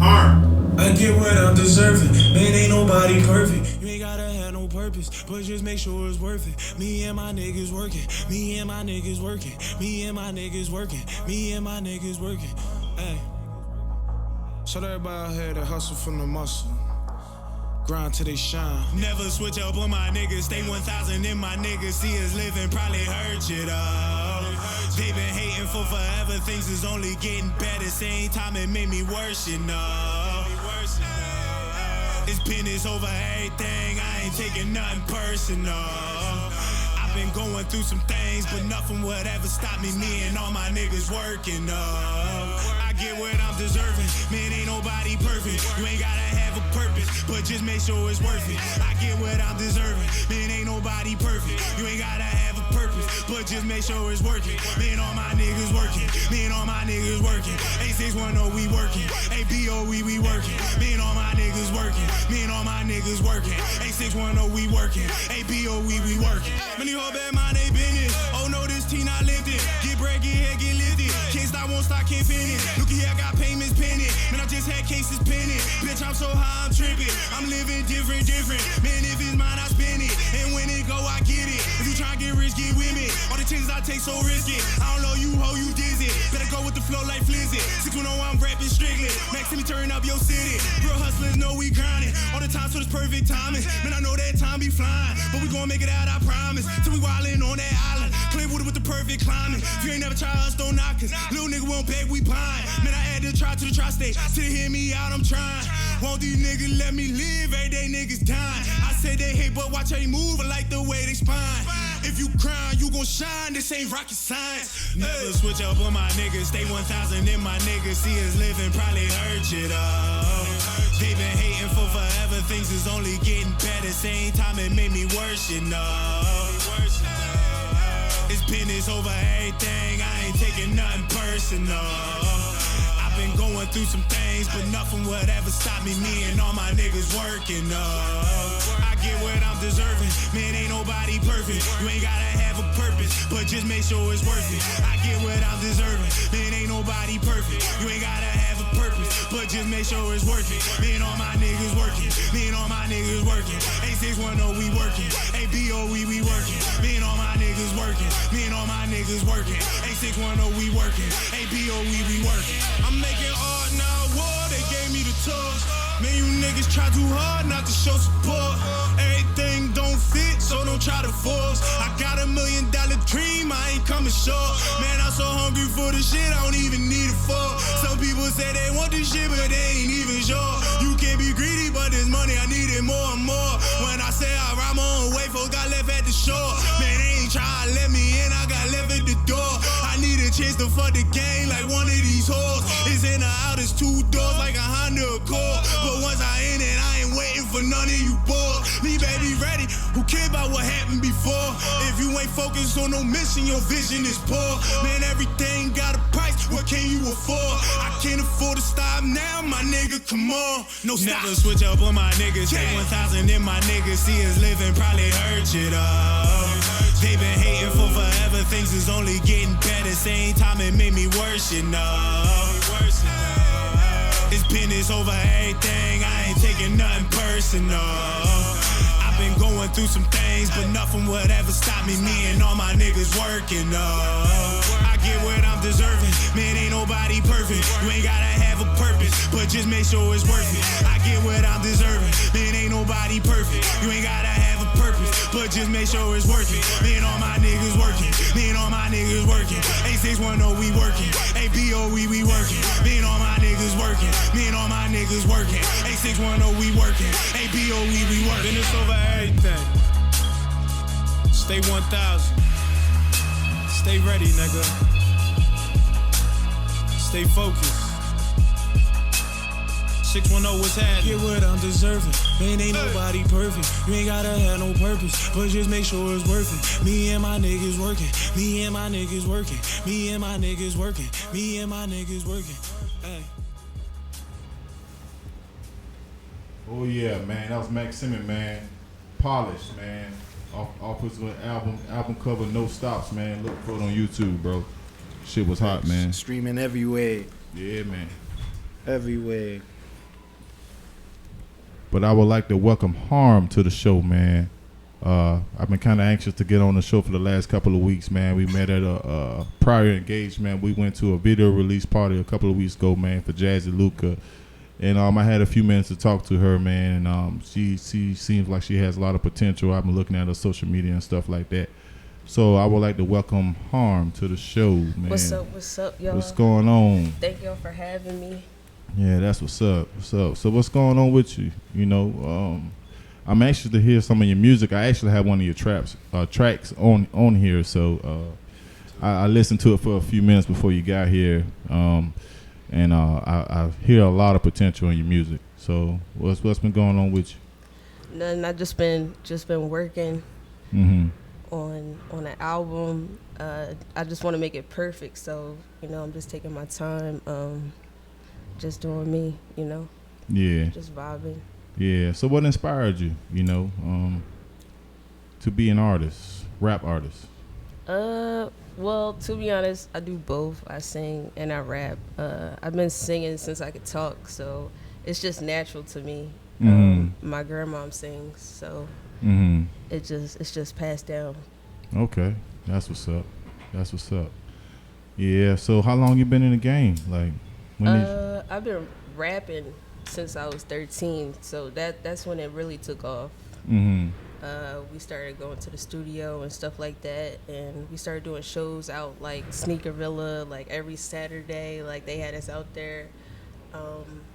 S5: Arm.
S1: I get what I'm deserving. Man, ain't nobody perfect. You ain't gotta have no purpose, but just make sure it's worth it. Me and my niggas working. Me and my niggas working. Me and my niggas working. Me and my niggas working. Hey. Shout out everybody out here that hustle from the muscle. Grind till they shine. Never switch up on my niggas. Stay 1,000 in my niggas. See us living, probably hurt you though. They been hating for forever. Things is only getting better. Same time it made me worse, you know. It's business over everything. I ain't taking nothing personal. I've been going through some things, but nothing would ever stop me. Me and all my niggas working up. I get what I'm deserving. Man, ain't nobody perfect. You ain't gotta have a purpose, but just make sure it's worth it. I get what I'm deserving. Man, ain't nobody perfect. You ain't gotta have a purpose, but just make sure it's working. Me and all my niggas working. Me and all my niggas working. A610, we working. ABO, we working. Me and all my niggas working. Me and all my niggas working. A610, we working. ABO, we working. Many whole bad mind, they business. Oh no, this team not lifted. Get bread, get head, get lifted. Can't stop, won't stop, can't finish. Look here, I got payments pending. Man, I just had cases pending. Bitch, I'm so high, I'm tripping. I'm living different. Man, if it's mine, I spend it. And when it go, I get it. If you try to get rich, get with me. All the chances I take so risky. I don't know you, ho, you dizzy. Better go with the flow like Flizzy. 610, I'm rapping strictly. Max, let me turn up your city. Real hustlers know we grinding. All the time, so it's perfect timing. Man, I know that time be flying. But we gon' make it out, I promise. Till we wildin' on that island. Clear water with the perfect climate. If you ain't never tried us, don't knock us. Little nigga won't beg, we blind. Man, I had to try to the tri-state. Till they hear me out, I'm trying. Won't these niggas let me live? Every day niggas dying. I said they hate, but watch how they move. I like the way they spine. If you crying, you gon' shine. This ain't rocket science. Never switch up on my niggas. Stay 1,000 in my niggas. See us living, probably hurt you though. They been hating for forever. Things is only getting better. Same time it made me worse, you know. It's business over everything. I ain't taking nothing personal. I've been going through some things, but nothing would ever stop me. Me and all my niggas working up. I get what I'm deserving. Man, ain't nobody perfect. You ain't gotta have a purpose, but just make sure it's worth it. I get what I'm deserving. Man, ain't nobody perfect. You ain't gotta have a purpose, but just make sure it's worth it. Me and all my niggas working. Me and all my niggas working. A610, we working. ABO, we working. Me and all my niggas working. Me and all my niggas working. A610, we working. ABO, we working. I'm making art now, war, they gave me the tools. Man, you niggas try too hard not to show support. Everything don't fit, so don't try to force. I got $1 million dream, I ain't coming short. Man, I'm so hungry for the shit, I don't even need a fork. Some people say they want this shit, but they ain't even sure. You can't be greedy, but this money, I need it more and more. When I say I ride my own way, folks got left at the shore. Man, they ain't try to let me in, I got left at the door. I need a chance to fuck the game like one of these hoes. It's in or out, it's 2 doors like a Honda Accord. But once I in it, I ain't waiting for none of you bored. Me, baby, ready. Who care about what happened before? If you ain't focused on no mission, your vision is poor. Man, everything got a price. What can you afford? I can't afford to stop now, my nigga. Come on, no stop. Never switch up on my niggas. Stay 1,000 in my niggas. See us living, probably hurt you though. They been hating for forever. Things is only getting better. Same time it made me worse, you know. It's business over everything. I ain't taking nothing personal. I've been going through some things, but nothing would ever stop me. Me and all my niggas working up. I get what I'm deserving. Man, ain't nobody perfect. You ain't gotta have a purpose, but just make sure it's worth it. I get what I'm deserving. Man, ain't nobody perfect. You ain't gotta have a purpose, but just make sure it's worth it. Me and all my niggas working. Me and all my niggas working. A610, we working. ABO, we working. Me and all my niggas working. Me and all my niggas working. A610, we working. ABO, we working. Business over everything. Stay 1,000. Stay ready, nigga. Stay focused. 610, what's happening? Get what I'm deserving. Man, ain't nobody perfect. You ain't gotta have no purpose, but just make sure it's worth it. Me and my niggas working. Me and my niggas working. Me and my niggas working. Me and my niggas working. Hey.
S3: Oh yeah, man, that was Max Simmons, man. Polished, man. Off his little album cover, No Stops, man. Look for it on YouTube, bro. Shit was hot, man.
S4: Streaming everywhere.
S3: Yeah, man.
S4: Everywhere.
S3: But I would like to welcome Harm to the show, man. I've been kind of anxious to get on the show for the last couple of weeks, man. We met at a prior engagement. We went to a video release party a couple of weeks ago, man, for Jazzy Luca. And I had a few minutes to talk to her, man. And she seems like she has a lot of potential. I've been looking at her social media and stuff like that. So I would like to welcome Harm to the show, man.
S6: What's up, y'all?
S3: What's going on?
S6: Thank y'all for having me.
S3: Yeah, that's what's up. So what's going on with you? You know, I'm anxious to hear some of your music. I actually have one of your tracks on here, so I listened to it for a few minutes before you got here, and I hear a lot of potential in your music. So what's been going on with you?
S6: Nothing. I just been working
S3: Mm-hmm.
S6: on an album. I just want to make it perfect, so I'm just taking my time, just doing me,
S3: Yeah.
S6: just vibing.
S3: Yeah. So what inspired you, to be an artist, rap artist?
S6: Well, to be honest, I do both. I sing and I rap. I've been singing since I could talk, so it's just natural to me. My grandmom sings, so it's just passed down.
S3: Okay. That's what's up. Yeah. So how long you been in the game? Like, when
S6: I've been rapping since I was 13, so that's when it really took off. We started going to the studio and stuff like that, and we started doing shows out like Sneaker Villa, like every Saturday, like they had us out there,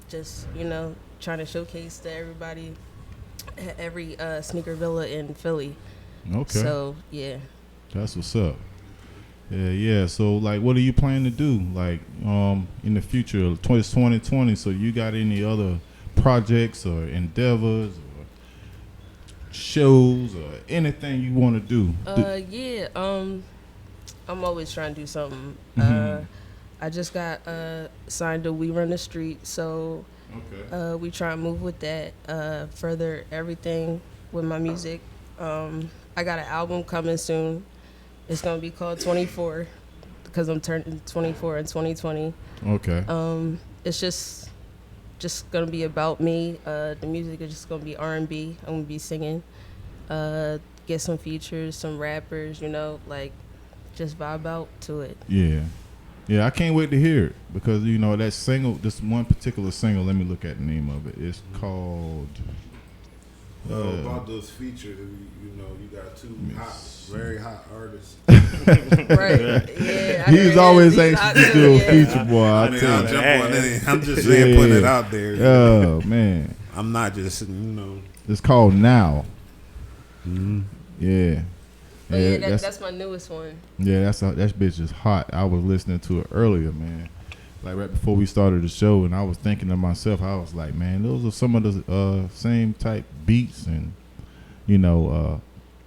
S6: just trying to showcase to everybody at every Sneaker Villa in Philly.
S3: Okay.
S6: So yeah.
S3: That's what's up. Yeah. So, like, what are you planning to do, like, in the future, 2020? So, you got any other projects or endeavors or shows or anything you want to do?
S6: Yeah. I'm always trying to do something. I just got signed to We Run the Street, so
S3: Okay.
S6: we try and move with that, further everything with my music. I got an album coming soon. It's gonna be called 24 because I'm turning 24 in 2020.
S3: Okay.
S6: It's just gonna be about me. The music is just gonna be R&B. I'm gonna be singing. Get some features, some rappers. Like just vibe out to it.
S3: Yeah. I can't wait to hear it because that single, this one particular single. Let me look at the name of it. It's called.
S5: About those features, you got two very hot artists.
S6: Right. Yeah.
S3: He's always anxious to do a feature, boy.
S5: I'll jump on it. I'm just saying, putting it out there.
S3: Oh man.
S5: I'm not just,
S3: It's called Now.
S5: Mm-hmm.
S3: Yeah.
S6: But yeah, that's my newest one.
S3: Yeah, that bitch is hot. I was listening to it earlier, man. Like right before we started the show, and I was thinking to myself, I was like, man, those are some of the same type beats, and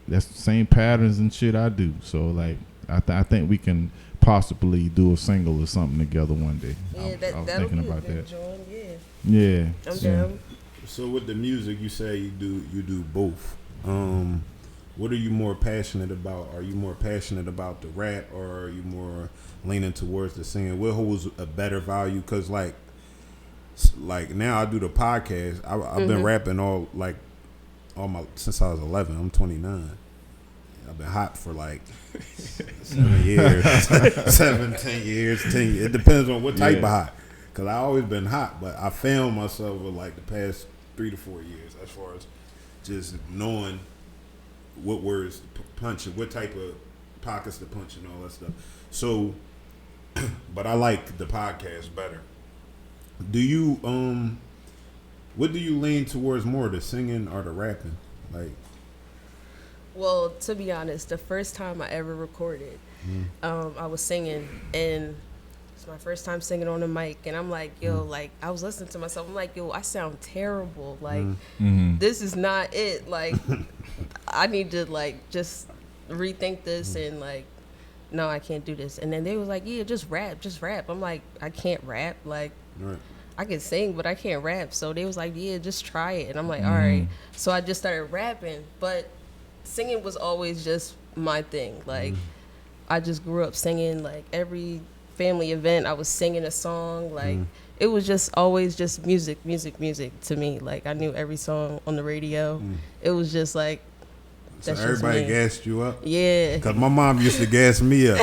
S3: that's the same patterns and shit I do. So like, I think we can possibly do a single or something together one day.
S6: Yeah,
S3: I was
S6: that'll
S3: thinking
S6: be
S3: about
S6: a good
S3: that.
S6: joint,
S3: Yeah.
S6: I'm down.
S5: So with the music, you say you do both. What are you more passionate about? Are you more passionate about the rap, or are you more leaning towards the singing? What holds a better value? Because like now I do the podcast. I've been rapping all my since I was 11. I'm 29. I've been hot for like 7 years, 10 years. It depends on what type of hot. Because I always been hot, but I found myself with like the past 3 to 4 years as far as just knowing what words to punch and what type of pockets to punch and all that stuff. So, but I like the podcast better. Do you what do you lean towards more, the singing or the rapping? Like,
S6: Well, to be honest, the first time I ever recorded, I was singing, and it's my first time singing on the mic, and I'm like, yo, like, I was listening to myself, I'm like, yo, I sound terrible, like, this is not it, like, I need to, like, just rethink this, and, like, no, I can't do this. And then they was like, yeah, just rap. I'm like, I can't rap, like,
S5: right.
S6: I can sing, but I can't rap. So they was like, yeah, just try it. And I'm like, all right. So I just started rapping, but singing was always just my thing. Like, I just grew up singing, like, every family event, I was singing a song. Like, it was just always just music to me. Like, I knew every song on the radio. It was just like,
S5: So
S6: that's just
S5: everybody
S6: me.
S5: gassed you up?
S6: Yeah.
S5: Because my mom used to gas me up.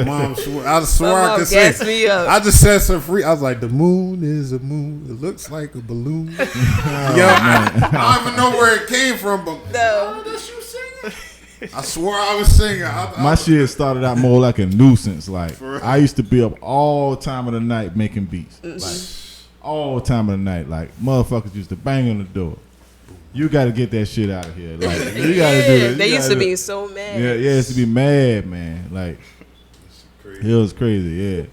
S5: Mom swore, I swear
S6: My
S5: I
S6: mom
S5: could
S6: gassed
S5: sing.
S6: me up.
S5: I just said some free. I was like, the moon is a moon. It looks like a balloon. Yo, I don't even know where it came from, but
S6: No.
S5: that's you singing? I swore I was singing.
S3: My shit started out more like a nuisance. Like, I used to be up all time of the night making beats. Like, all time of the night. Like, motherfuckers used to bang on the door. You got to get that shit out of here. Like you got to do it.
S6: They used to be so mad.
S3: Yeah, it's to be mad, man. Like
S5: Crazy.
S3: it was crazy, yeah.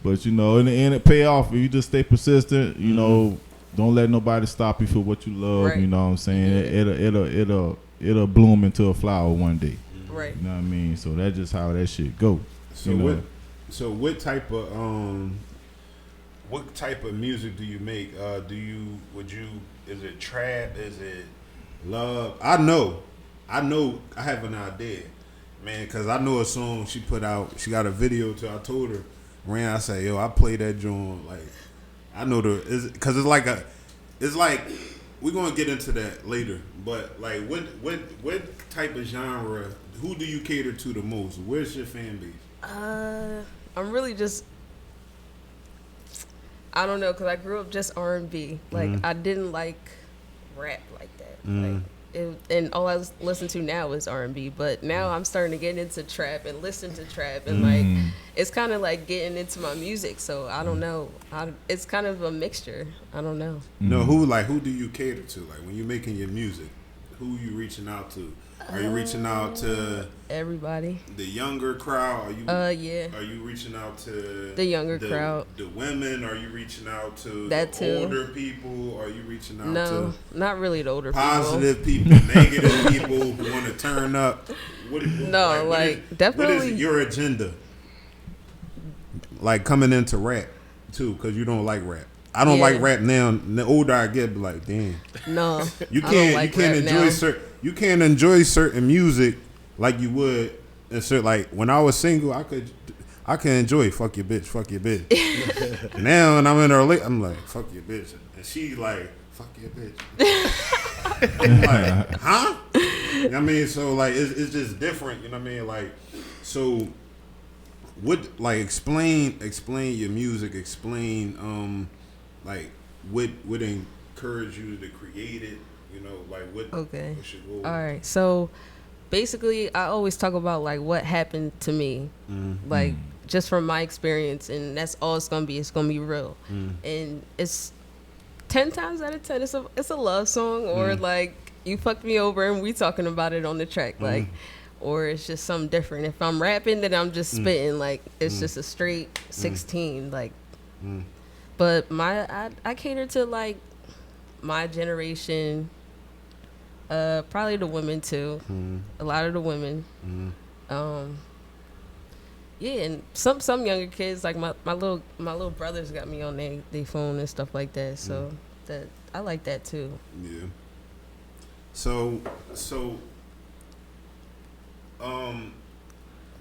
S3: But you know, in the end, it pay off if you just stay persistent. You know, don't let nobody stop you for what you love.
S6: Right.
S3: You know what I'm saying? It'll bloom into a flower one day.
S6: Right.
S3: You know what I mean? So that's just how that shit go.
S5: So
S3: you know?
S5: what type of music do you make? Is it trap? Is it love? I have an idea, man, because I know a song she put out. She got a video to. I told her, I say, yo, I play that joint. Like, I know because it's like we're gonna get into that later. But like, what type of genre? Who do you cater to the most? Where's your fan base?
S6: I'm really just, I don't know, because I grew up just R&B. Like, I didn't like rap like that. Like, and all I listen to now is R&B. But now I'm starting to get into trap and listen to trap. And, like, it's kind of like getting into my music. So, I don't know. It's kind of a mixture. I don't know.
S5: No, who do you cater to? Like, when you're making your music, who you reaching out to? Are you reaching out to
S6: everybody?
S5: The younger crowd?
S6: Yeah.
S5: Are you reaching out to
S6: the younger crowd?
S5: The women? Are you reaching out to
S6: that
S5: the
S6: too.
S5: Older people? Are you reaching out to
S6: No, not really the older
S5: positive people, negative people who want to turn up?
S6: Definitely.
S5: What is your agenda? Like coming into rap too, because you don't like rap. I don't like rap now. The older I get, be like, damn.
S6: No,
S5: you can't enjoy certain music like you would. And like when I was single, I could enjoy fuck your bitch. Now when I'm in her late, I'm like fuck your bitch, and she like fuck your bitch. I'm like, huh? You know what I mean, so like it's just different. You know what I mean, like so. What like explain your music? Explain like what would encourage you to create it? You know, like what?
S6: Okay.
S5: What should go?
S6: All right. So basically, I always talk about like what happened to me, like just from my experience, and that's all it's gonna be. It's gonna be real, and it's 10 times out of 10, it's a love song, or like you fucked me over, and we talking about it on the track, like. Or it's just something different. If I'm rapping, then I'm just spitting. Like, it's just a straight 16. Like, but I cater to, like, my generation. Probably the women, too. A lot of the women. Yeah, and some younger kids, like my little brothers got me on their phone and stuff like that. So that I like that, too.
S5: Yeah. So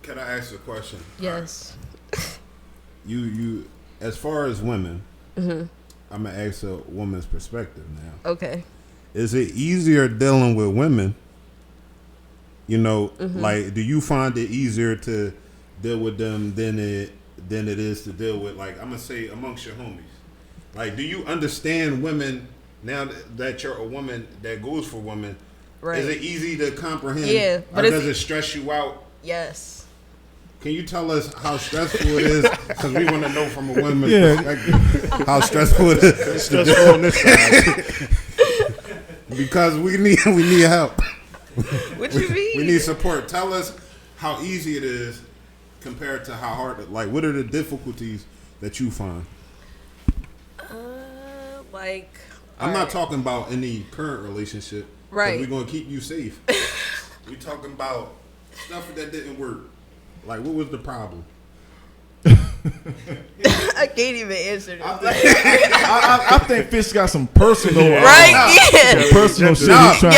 S5: can I ask a question?
S6: Yes.
S5: You as far as women, I'm gonna ask a woman's perspective now.
S6: Okay.
S5: Is it easier dealing with women? You know, like, do you find it easier to deal with them than it is to deal with, like, I'm gonna say amongst your homies? Like, do you understand women now that you're a woman that goes for women? Right. Is it easy to comprehend?
S6: Yeah,
S5: but or does it stress you out?
S6: Yes.
S5: Can you tell us how stressful it is? Because we want to know from a woman's perspective how stressful it is. It's stressful on this side. Because we need help.
S6: What you mean?
S5: We need support. Tell us how easy it is compared to how hard. Like, what are the difficulties that you find? I'm not talking about any current relationship.
S6: Right.
S5: We're gonna keep you safe. We're talking about stuff that didn't work. Like, what was the problem?
S6: I can't even answer this.
S3: I think Phish got some personal, personal shit he's trying to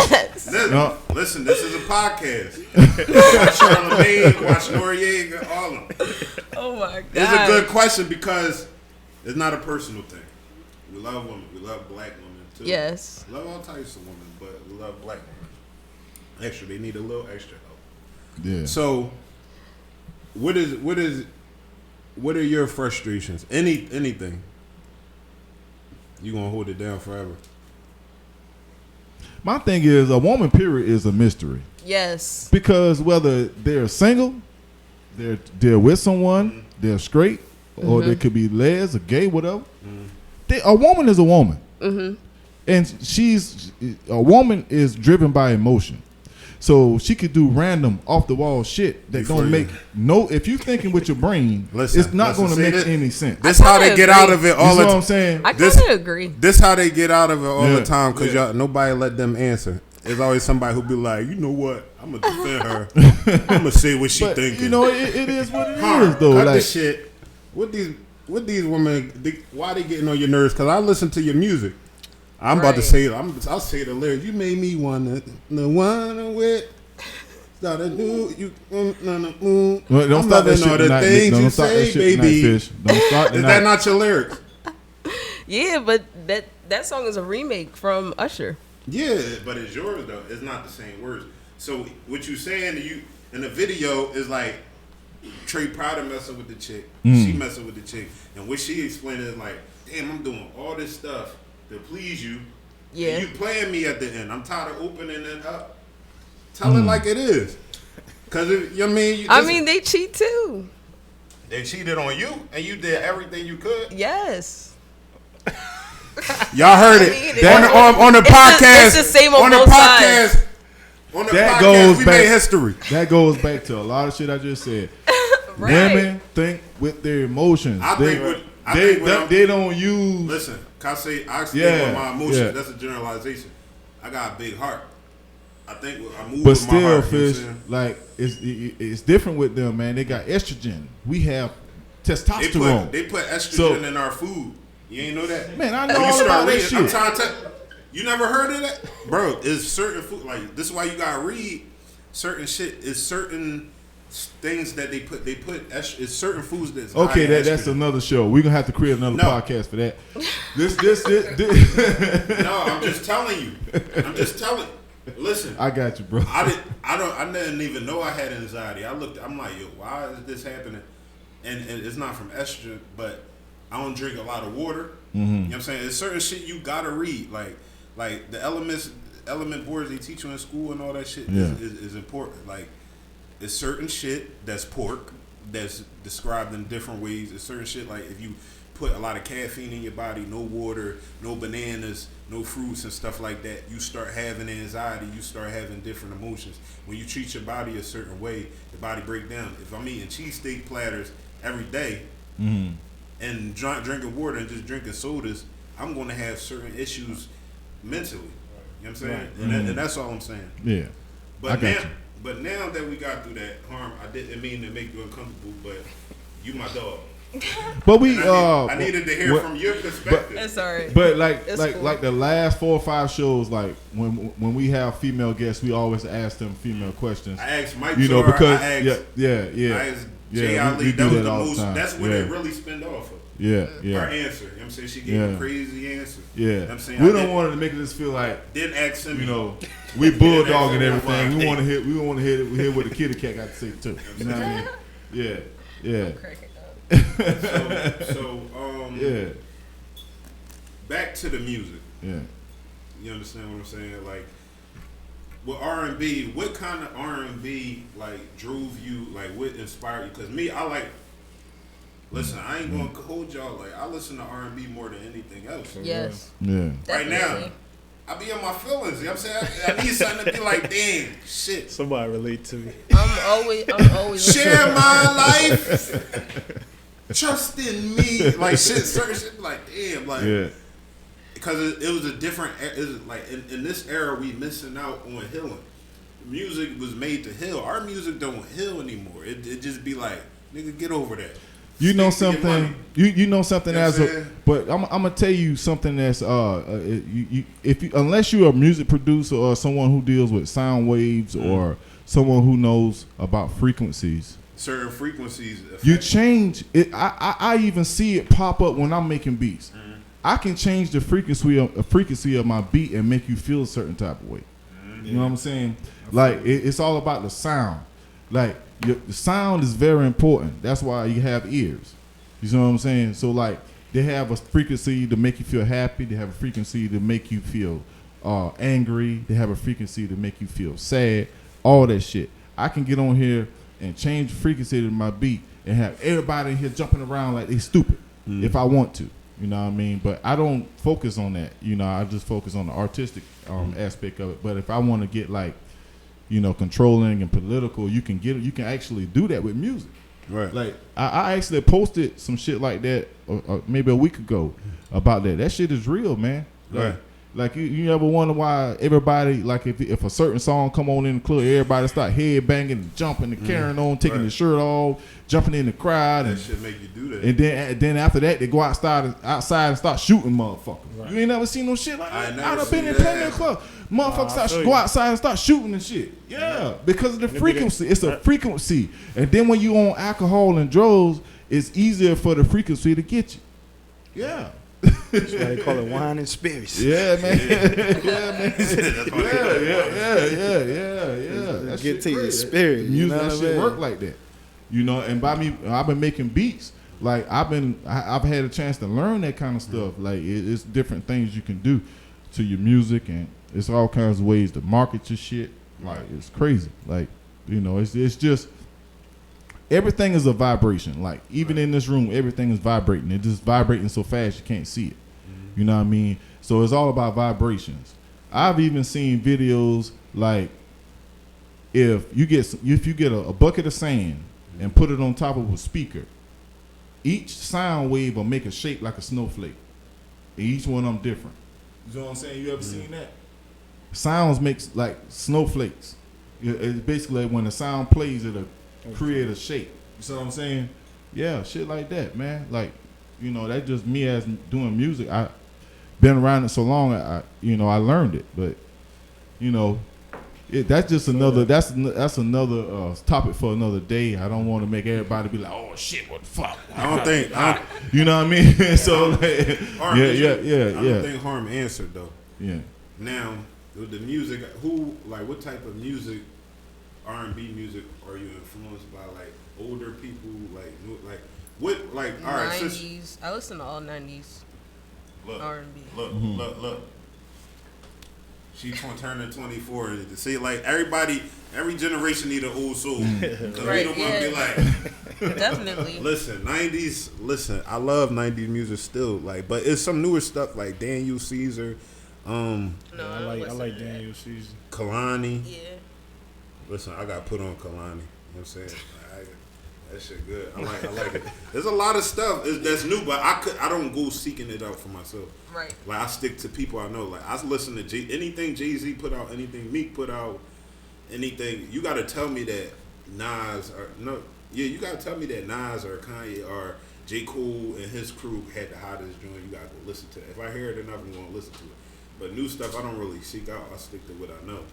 S3: fix.
S5: Listen, this is a podcast. Watch Charlamagne, watch Noriega, all of them.
S6: Oh my God.
S5: It's a good question because it's not a personal thing. We love women. We love black women too.
S6: Yes.
S5: We love all types of women, but we love black women. Extra, they need a little extra help.
S3: Yeah.
S5: So, what are your frustrations? Anything? You gonna hold it down forever?
S3: My thing is, a woman, period, is a mystery.
S6: Yes.
S3: Because whether they're single, they're with someone, they're straight, or they could be les or gay, whatever. A woman is a woman. and she's a woman is driven by emotion. So she could do random off the wall shit that
S5: Before
S3: don't
S5: you-
S3: make no. If you thinking with your brain,
S5: Listen,
S3: it's not going to
S5: see
S3: make
S5: this?
S3: any sense.
S5: This how they
S6: kinda
S5: get
S6: agree.
S5: out of it
S3: You
S5: all
S3: see
S5: the
S3: what I'm
S5: time.
S3: saying?
S6: I
S5: This-
S6: kind of agree.
S5: This how they get out of it all
S3: Yeah.
S5: the time because y'all nobody let them answer. There's always somebody who be like, you know what? I'm gonna defend her. I'm gonna say what she
S3: But
S5: thinking.
S3: you know, it is what it
S5: Huh,
S3: is, though.
S5: cut
S3: Like,
S5: this shit. What these women? Why they getting on your nerves? Because I listen to your music. I'm about to
S6: Right.
S5: say. I'll say the lyrics. You made me wanna the one with. Start a new you.
S3: Well, don't
S5: I'm
S3: start that
S5: loving
S3: shit
S5: all the
S3: tonight, Nick.
S5: things
S3: Don't
S5: you
S3: start that
S5: say,
S3: shit tonight,
S5: baby.
S3: Phish. Don't start
S5: Is
S3: tonight.
S5: that not your lyrics?
S6: Yeah, but that song is a remake from Usher.
S5: Yeah, but it's yours though. It's not the same words. So what you saying you in the video is like Trey Prada messing with the chick. She messing with the chick, and what she explained is like, damn, I'm doing all this stuff to please you.
S6: Yeah.
S5: And you playing me at the end. I'm tired of opening it up. Tell it like it is. Cause you know what I mean.
S6: I mean, they cheat too.
S5: they cheated on you, and you did everything you could.
S6: Yes.
S5: Y'all heard
S6: I
S5: it
S6: mean,
S5: on the
S6: it's
S5: podcast.
S6: it's the same on
S5: the
S6: both
S5: podcast.
S6: sides.
S5: On the
S3: That
S5: podcast,
S3: goes
S5: we
S3: back.
S5: made history.
S3: That goes back to a lot of shit I just said.
S6: Right.
S3: Women think with their emotions.
S5: I think what
S3: They don't use.
S5: Listen, can I say I speak
S3: Yeah,
S5: with my emotions?
S3: yeah.
S5: That's a generalization. I got a big heart. I think I move
S3: But
S5: with my
S3: still,
S5: heart. You know what I'm
S3: Fish,
S5: saying?
S3: like it's different with them, man. They got estrogen. We have
S5: They
S3: testosterone.
S5: put estrogen
S3: So-
S5: in our food. You ain't know that?
S3: Man, I know
S5: When you
S3: all
S5: start
S3: about that
S5: reading, I'm
S3: shit.
S5: trying to tell you never heard of that? Bro, it's certain food like this is why you gotta read certain shit. It's certain things that they put it's certain foods that's
S3: Okay,
S5: high in
S3: that's
S5: estrogen.
S3: another show. We're gonna have to create another
S5: No.
S3: podcast for that. This.
S5: No, I'm just telling you. I'm just telling. Listen,
S3: I got you, bro.
S5: I didn't even know I had anxiety. I'm like, yo, why is this happening? And it's not from estrogen, but I don't drink a lot of water. You know what I'm saying? There's certain shit you gotta read, like the element boards they teach you in school and all that shit
S3: Yeah.
S5: is important. Like, it's certain shit that's pork that's described in different ways. It's certain shit like if you put a lot of caffeine in your body, no water, no bananas, no fruits and stuff like that, you start having anxiety, you start having different emotions. When you treat your body a certain way, your body break down. If I'm eating cheesesteak platters every day and drinking water and just drinking sodas, I'm going to have certain issues mentally. You know what I'm saying? And that's all I'm saying.
S3: Yeah,
S5: But
S3: I got
S5: now,
S3: you.
S5: but now that we got through that harm, I didn't mean to make you uncomfortable, but you my dog.
S3: But we
S5: And I needed to hear
S3: what-
S5: from your perspective.
S6: It's alright.
S3: But like
S6: It's
S3: like
S6: cool.
S3: like the last 4 or 5 shows, like when we have female guests, we always ask them female questions.
S5: I asked Mike
S3: You know,
S5: Zara,
S3: because
S5: I asked,
S3: yeah.
S5: I asked
S3: Yeah,
S5: Jay
S3: we
S5: Ali.
S3: do
S5: That was
S3: that
S5: the
S3: all the
S5: most.
S3: time.
S5: That's where
S3: Yeah.
S5: they really spend off of.
S3: Yeah,
S5: Her
S3: yeah,
S5: answer. You know what I'm saying? She gave
S3: Yeah.
S5: a crazy answer.
S3: yeah.
S5: You know what I'm saying?
S3: We
S5: I
S3: don't
S5: didn't-
S3: want to make us feel like,
S5: Didn't ask him.
S3: you know, we bulldogging
S5: Yeah,
S3: everything. We
S5: yeah.
S3: want to hear what the kitty cat got to say too. You know what I mean? Yeah, yeah,
S5: So
S3: yeah,
S5: back to the music.
S3: yeah.
S5: You understand what I'm saying? Like, with R&B, what kind of R&B like drove you? Like, what inspired you? Because me, I like. Listen, I ain't gonna hold y'all. Like, I listen to R&B more than anything else.
S6: Yes.
S3: Yeah.
S5: Right now,
S6: Definitely.
S5: I be in my feelings. You know what I'm saying? I need something to be like, damn, shit.
S4: Somebody relate to me.
S6: I'm always
S5: Share my life. Trust in me. Like, shit, certain shit, like, damn, like.
S3: Yeah.
S5: Because it was a different, like in this era, we missing out on healing. Music was made to heal. Our music don't heal anymore. It just be like, nigga, get over that.
S3: You know
S5: Stick to your
S3: something.
S5: money.
S3: You know something
S5: You know
S3: as
S5: what I'm
S3: a.
S5: saying?
S3: But I'm gonna tell you something that's unless you're a music producer or someone who deals with sound waves or someone who knows about frequencies,
S5: Certain frequencies.
S3: you
S5: affect-
S3: change it. I even see it pop up when I'm making beats. I can change the frequency of my beat and make you feel a certain type of way. You know what I'm saying? Like it's all about the sound. Like the sound is very important. That's why you have ears. You know what I'm saying? So like they have a frequency to make you feel happy. They have a frequency to make you feel angry. They have a frequency to make you feel sad. All that shit. I can get on here and change the frequency of my beat and have everybody in here jumping around like they stupid if I want to. You know what I mean? But I don't focus on that. You know, I just focus on the artistic aspect of it. But if I want to get like, you know, controlling and political, you can actually do that with music.
S5: Right.
S3: Like I actually posted some shit like that maybe a week ago about that. That shit is real, man.
S5: Right.
S3: Like you ever wonder why everybody, like if a certain song come on in the club, everybody start head banging, jumping, and carrying on, taking the shirt off, jumping in the crowd,
S5: That
S3: and
S5: shit make you do that.
S3: and then after that they go outside and start shooting motherfuckers. Right. You ain't never seen no shit like that. I'd have been in plenty of clubs. Motherfuckers go outside and start shooting and shit. Yeah, because of the frequency. It's a frequency, and then when you on alcohol and drugs, it's easier for the frequency to get you. Yeah.
S4: That's why they call it wine and spirits.
S3: Yeah, man. Yeah, man.
S5: That's why
S3: Yeah. That
S4: Get
S3: shit
S4: to your
S3: great.
S4: spirit.
S3: Music,
S4: You know
S3: that
S4: what I
S3: shit
S4: mean?
S3: work like that. You know, and by me, I've been making beats. Like I've had a chance to learn that kind of stuff. Like it's different things you can do to your music, and it's all kinds of ways to market your shit. Like it's crazy. Like, you know, it's just everything is a vibration. Like even in this room, everything is vibrating. It's just vibrating so fast you can't see it. You know what I mean? So it's all about vibrations. I've even seen videos like if you get a bucket of sand and put it on top of a speaker, each sound wave will make a shape like a snowflake. And each one of them different. You know what I'm saying? You ever seen that? Sounds makes like snowflakes. It's basically when the sound plays, it'll create a shape. You see what I'm saying? Yeah, shit like that, man. Like, you know, that's just me as doing music. I been around it so long, I learned it. But, you know, that's just another that's another topic for another day. I don't want to make everybody be like, oh shit, what the fuck?
S5: I don't think.
S3: You know what I mean? So like,
S5: Harm,
S3: yeah.
S5: I don't think Harm answered though.
S3: Yeah.
S5: Now, with the music, what type of music, R&B music, are you influenced by? Like older people, what, all right,
S6: 90s. I listen to all 90s R&B.
S5: Look. She's turning 24. See, like every generation need an old soul. Cause we don't want to be like.
S6: Definitely.
S5: Listen, 90s. Listen, I love 90s music still. Like, but it's some newer stuff like Daniel Caesar.
S6: No,
S4: I like Daniel Caesar.
S5: Kalani.
S6: Yeah.
S5: Listen, I got put on Kalani. You know what I'm saying? That shit good. I like it. There's a lot of stuff that's new, but I don't go seeking it out for myself.
S6: Right.
S5: Like I stick to people I know. Like I listen to anything Jay-Z put out, anything Meek put out, anything. You gotta tell me that Nas or no, yeah, you gotta tell me that Nas or Kanye or J. Cole and his crew had the hottest joint. You gotta go listen to it. If I hear it enough, I'm gonna listen to it. But new stuff I don't really seek out. I stick to what I know.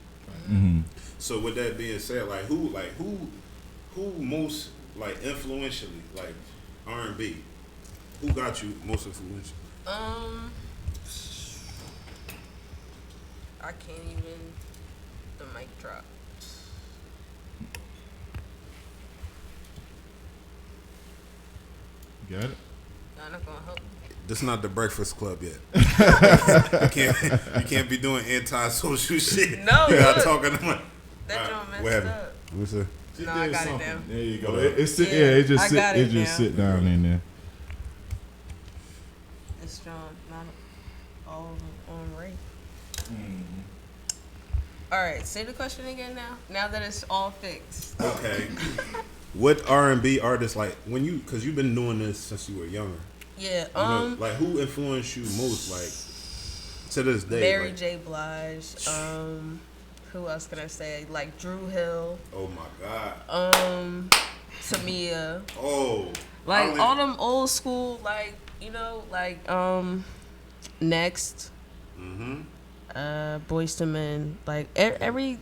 S3: Mm-hmm.
S5: So with that being said, who most like influentially, like R&B, who got you most influential?
S6: I can't even. The mic drop.
S3: Got it?
S6: Y'all not gonna help me.
S5: This is not the Breakfast Club yet. you can't be doing anti-social shit.
S6: No,
S5: you gotta
S6: look.
S5: talk to them.
S6: That joint messed
S5: what happened?
S6: up.
S5: Let me see.
S6: No, I got it down.
S3: There you go.
S5: Hold up.
S3: It sit down in there.
S6: This joint not all on right. All right, say the question again now. Now that it's all fixed.
S5: Okay. What R&B artists because you've been doing this since you were younger?
S6: Yeah.
S5: You know, like who influenced you most? Like to this day?
S6: Mary
S5: like,
S6: J. Blige. Who else can I say? Like Drew Hill.
S5: Oh my God.
S6: Tamia.
S5: Oh.
S6: Like all them old school, like Next. Boyz II Men, like every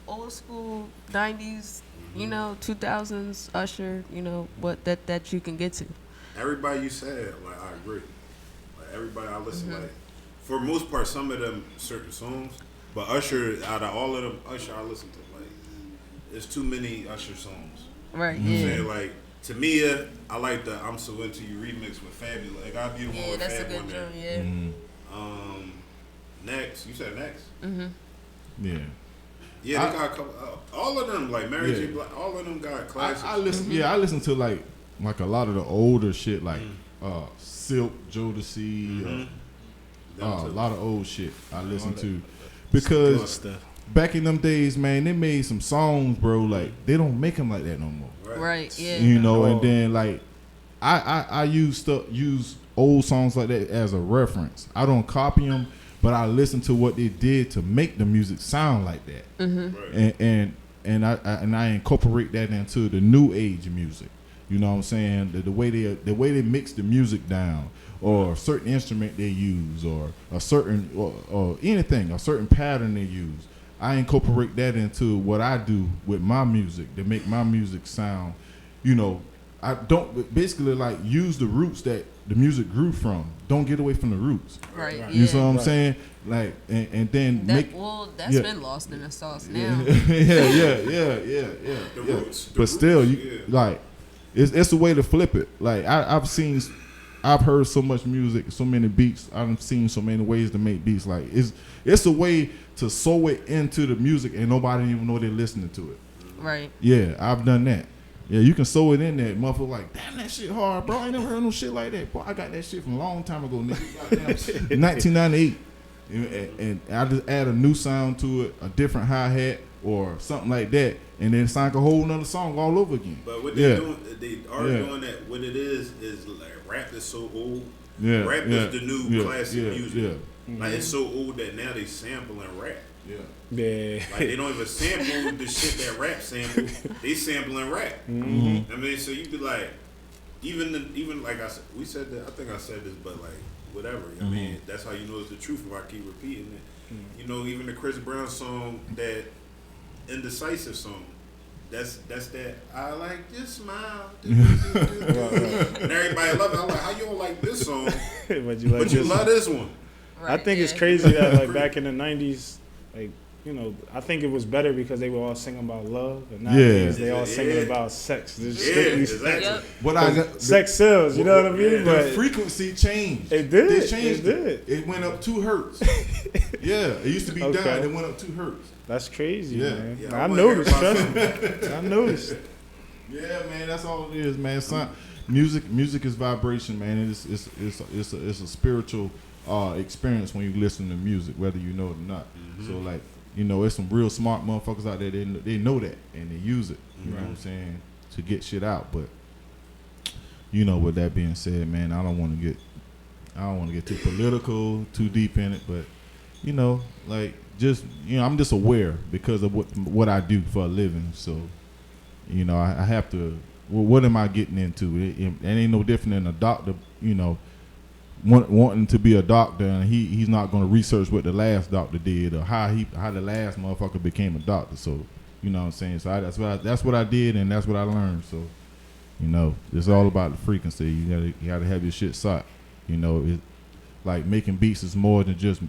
S6: old school 90s, 2000s Usher, what that you can get to.
S5: Everybody you said, like I agree. Like everybody I listen, like for the most part, some of them certain songs, but Usher, out of all of them, Usher I listen to, like there's too many Usher songs.
S6: Right.
S5: You know
S6: Yeah.
S5: what I'm saying? Like Tamia, I like the "I'm So Into You" remix with Fabulous. Like I be the one
S6: Yeah,
S5: with
S6: that's a
S5: Fab
S6: good
S5: on there.
S6: joint. Yeah.
S5: Next, you said Next.
S3: Yeah.
S5: Yeah, they got a couple. All of them, like Mary J. Blige, all of them got classics.
S3: I listen. Yeah, I listen to like a lot of the older shit, like Silk, Jodeci, a lot of old shit I listen to
S4: Good
S3: because
S4: stuff.
S3: back in them days, man, they made some songs, bro. Like they don't make them like that no more.
S6: Right. Yeah.
S3: You know,
S4: Oh.
S3: and then like I use old songs like that as a reference. I don't copy them, but I listen to what they did to make the music sound like that.
S6: Mm-hmm.
S3: And I incorporate that into the new age music. You know what I'm saying? The way they mix the music down, or a certain instrument they use, or a certain or anything, a certain pattern they use. I incorporate that into what I do with my music to make my music sound, you know, I don't basically like use the roots that the music grew from. Don't get away from the roots.
S6: Right.
S3: You
S6: Yeah.
S3: know what I'm saying? Like and then make
S6: that's
S3: yeah.
S6: been lost in the sauce now.
S3: yeah.
S5: roots, the
S3: But still,
S5: roots,
S3: you like it's a way to flip it. Like I've heard so much music, so many beats. I've seen so many ways to make beats. Like it's a way to sew it into the music and nobody even know they're listening to it.
S6: Right.
S3: Yeah, I've done that. Yeah, you can sew it in there. Motherfucker like, damn, that shit hard, bro. I ain't never heard no shit like that. Boy, I got that shit from a long time ago, nigga. Goddamn, 1998. And I just add a new sound to it, a different hi-hat or something like that, and then it's like a whole nother song all over again.
S5: But what they're doing, they are doing that. What it is like rap is so old.
S3: Yeah,
S5: Rap is the new classic music.
S3: Yeah.
S5: Like it's so old that now they sampling rap.
S3: Yeah.
S4: Yeah.
S5: Like they don't even sample the shit that rap sample. They sampling rap.
S3: Mm-hmm.
S5: I mean, so you be like, even like I said, we said that. I think I said this, but like whatever. I mean, that's how you know it's the truth if I keep repeating it. You know, even the Chris Brown song, that Indecisive song. That's that I like your smile. And everybody love it. I'm like, how you don't like this song,
S4: But you like
S5: but you
S4: this
S5: love this one?
S4: I think it's
S6: yeah.
S4: crazy that like back in the 90s, like, you know, I think it was better because they were all singing about love, and nowadays they all singing about sex. It's strictly
S5: exactly.
S6: Yep.
S3: What I got,
S4: sex sells, you know what I mean?
S3: the
S4: But
S3: frequency changed.
S4: it did.
S3: They changed
S4: It did.
S3: It went up 2 hertz. Yeah, it used to be
S4: Okay.
S3: down. It went up 2 hertz.
S4: That's crazy,
S3: Yeah.
S4: man.
S5: Yeah,
S4: I
S5: I wanna
S4: noticed.
S5: hear
S4: Trust
S5: about
S4: me. I noticed.
S3: Yeah, man, that's all it is, man. Music is vibration, man. It's a spiritual experience when you listen to music, whether you know it or not. So like, you know, there's some real smart motherfuckers out there. They know that and they use it. You know what I'm saying, to get shit out. But you know, with that being said, man, I don't want to get too political, too deep in it. But you know, like, just, you know, I'm just aware because of what I do for a living. So, you know, I have to. Well, what am I getting into? It ain't no different than a doctor. You know, wanting to be a doctor, and he's not going to research what the last doctor did or how the last motherfucker became a doctor. So, you know what I'm saying. So that's what I did, and that's what I learned. So, you know, it's all about the frequency. You gotta have your shit sought. You know, it like making beats is more than just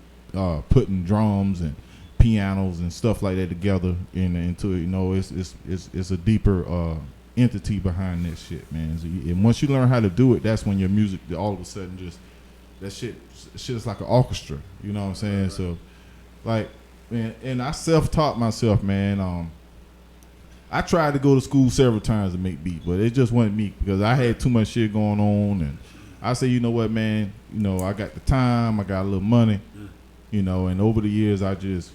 S3: putting drums and pianos and stuff like that together into it. You know, it's a deeper entity behind that shit, man. So and once you learn how to do it, that's when your music all of a sudden just that shit is like an orchestra. You know what I'm saying? Right. So, like, man, and I self-taught myself, man. I tried to go to school several times to make beats, but it just wasn't me because I had too much shit going on. And I say, you know what, man? You know, I got the time, I got a little money, you know, and over the years I just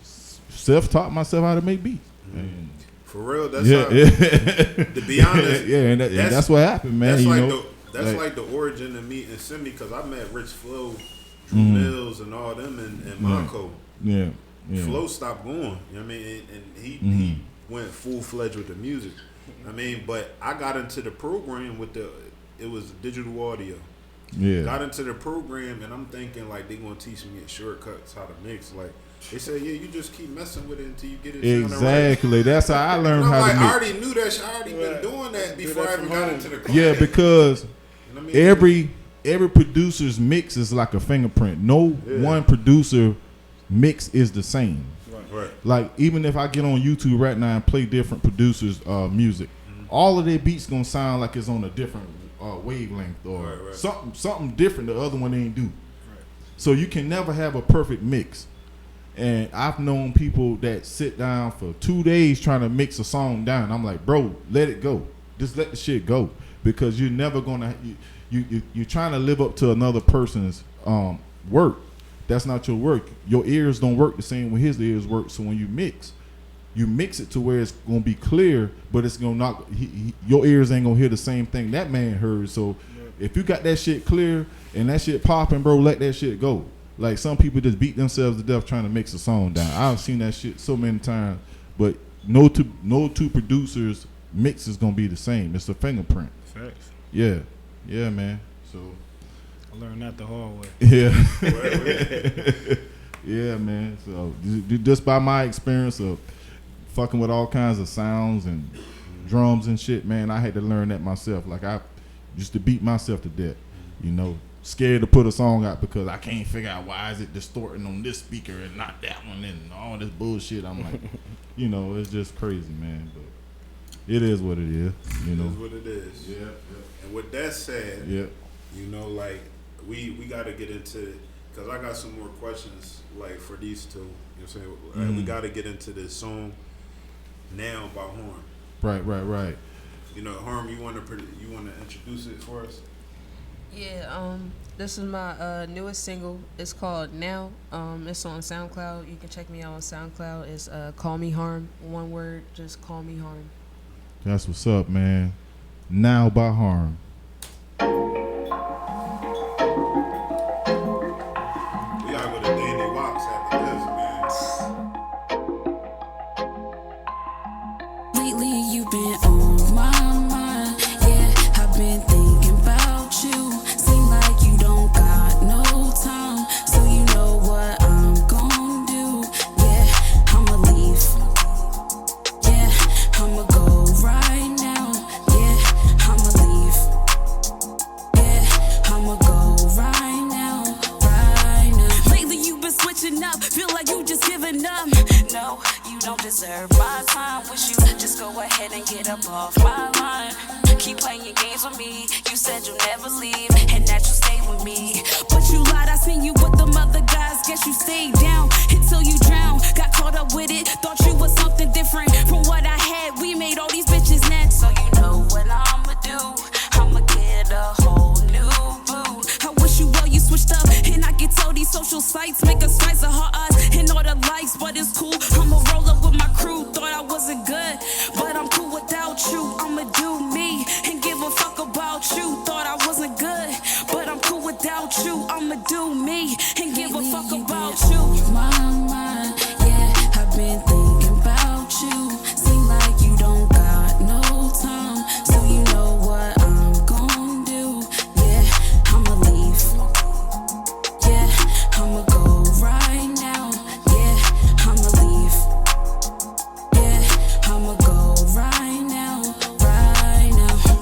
S3: self-taught myself how to make beats. And
S5: For real, that's how. To be honest,
S3: and that's what happened, man.
S5: That's
S3: you
S5: like
S3: know?
S5: like the origin of me and Simi, because I met Rich Flo, Drew Mills, and all them in Monaco.
S3: Yeah.
S5: Flo stopped going. You know what I mean? And he went full-fledged with the music. I mean, but I got into the program with it was digital audio.
S3: Yeah.
S5: Got into the program, and I'm thinking, like, they going to teach me shortcuts, how to mix. Like, they said, yeah, you just keep messing with it until you get it
S3: exactly. Right. That's how I learned how to mix.
S5: I already knew that shit. I already been doing that before I even got into the class.
S3: Yeah, because
S5: you know what I mean?
S3: every producer's mix is like a fingerprint. No one producer mix is the same.
S5: Right.
S3: Like, even if I get on YouTube right now and play different producers' music, all of their beats gonna sound like it's on a different wavelength or something different the other one ain't do. Right. So you can never have a perfect mix. And I've known people that sit down for 2 days trying to mix a song down. I'm like, bro, let it go. Just let the shit go, because you're never gonna you're trying to live up to another person's work. That's not your work. Your ears don't work the same way his ears work. So when you mix it to where it's gonna be clear, but it's gonna not. Your ears ain't gonna hear the same thing that man heard. So if you got that shit clear and that shit popping, bro, let that shit go. Like some people just beat themselves to death trying to mix a song down. I've seen that shit so many times, but no two producers mix is gonna be the same. It's a fingerprint.
S4: Facts.
S3: Yeah, man. So
S4: I learned that the hard way.
S3: yeah, yeah, man. So just by my experience of fucking with all kinds of sounds and drums and shit, man, I had to learn that myself. Like I used to beat myself to death, you know, scared to put a song out because I can't figure out why is it distorting on this speaker and not that one and all this bullshit. I'm like, you know, it's just crazy, man. But it is what it is, you know.
S5: It is what it is.
S3: Yeah.
S5: And with that said,
S3: Yeah.
S5: you know, like we got to get into, because I got some more questions like for these two. You know what I'm saying? Like, we got to get into this song now by Harm.
S3: Right.
S5: You know, Harm, you want to introduce it for us?
S6: Yeah, this is my newest single. It's called Now. It's on SoundCloud. You can check me out on SoundCloud. It's Call Me Harm. One word, just Call Me Harm.
S3: That's what's up, man. Now by Harm.
S5: We gotta go to Danny Wax after this, man.
S7: Lately you've been on my mind. Yeah, I've been thinking about you. Seem like you don't got no time. So you know what I'm gon' do. Yeah, I'ma leave. Yeah, I'ma go right now. Yeah, I'ma leave. Yeah, I'ma go right now. Lately you've been switching up. Feel like you just giving up. No, you don't deserve my time. Wish you just go ahead and get up off my line. Keep playing games with me. You said you'll never leave and that you'll stay with me. But you lied, I seen you with them other guys. Guess you stayed down until you drowned. Got caught up with it. Thought you was something different from what I had. We made all these bitches next. So you know what I'ma do. I'ma get a whole new boo. I wish you well, you switched up. And I get told these social sites make us fight so hard us and all the likes, but it's cool. I'ma roll up with my crew. Thought I wasn't good, but I'm cool without you. I'ma do me and give a fuck about you. Thought I wasn't good, but I'm cool without you. I'ma do me and give a fuck about you. My mind, yeah, I've been thinking about you. Seem like you don't got no time, so you know what I'm gon' do. Yeah, I'ma leave. Yeah, I'ma go right now. Yeah, I'ma leave. Yeah, I'ma go right now.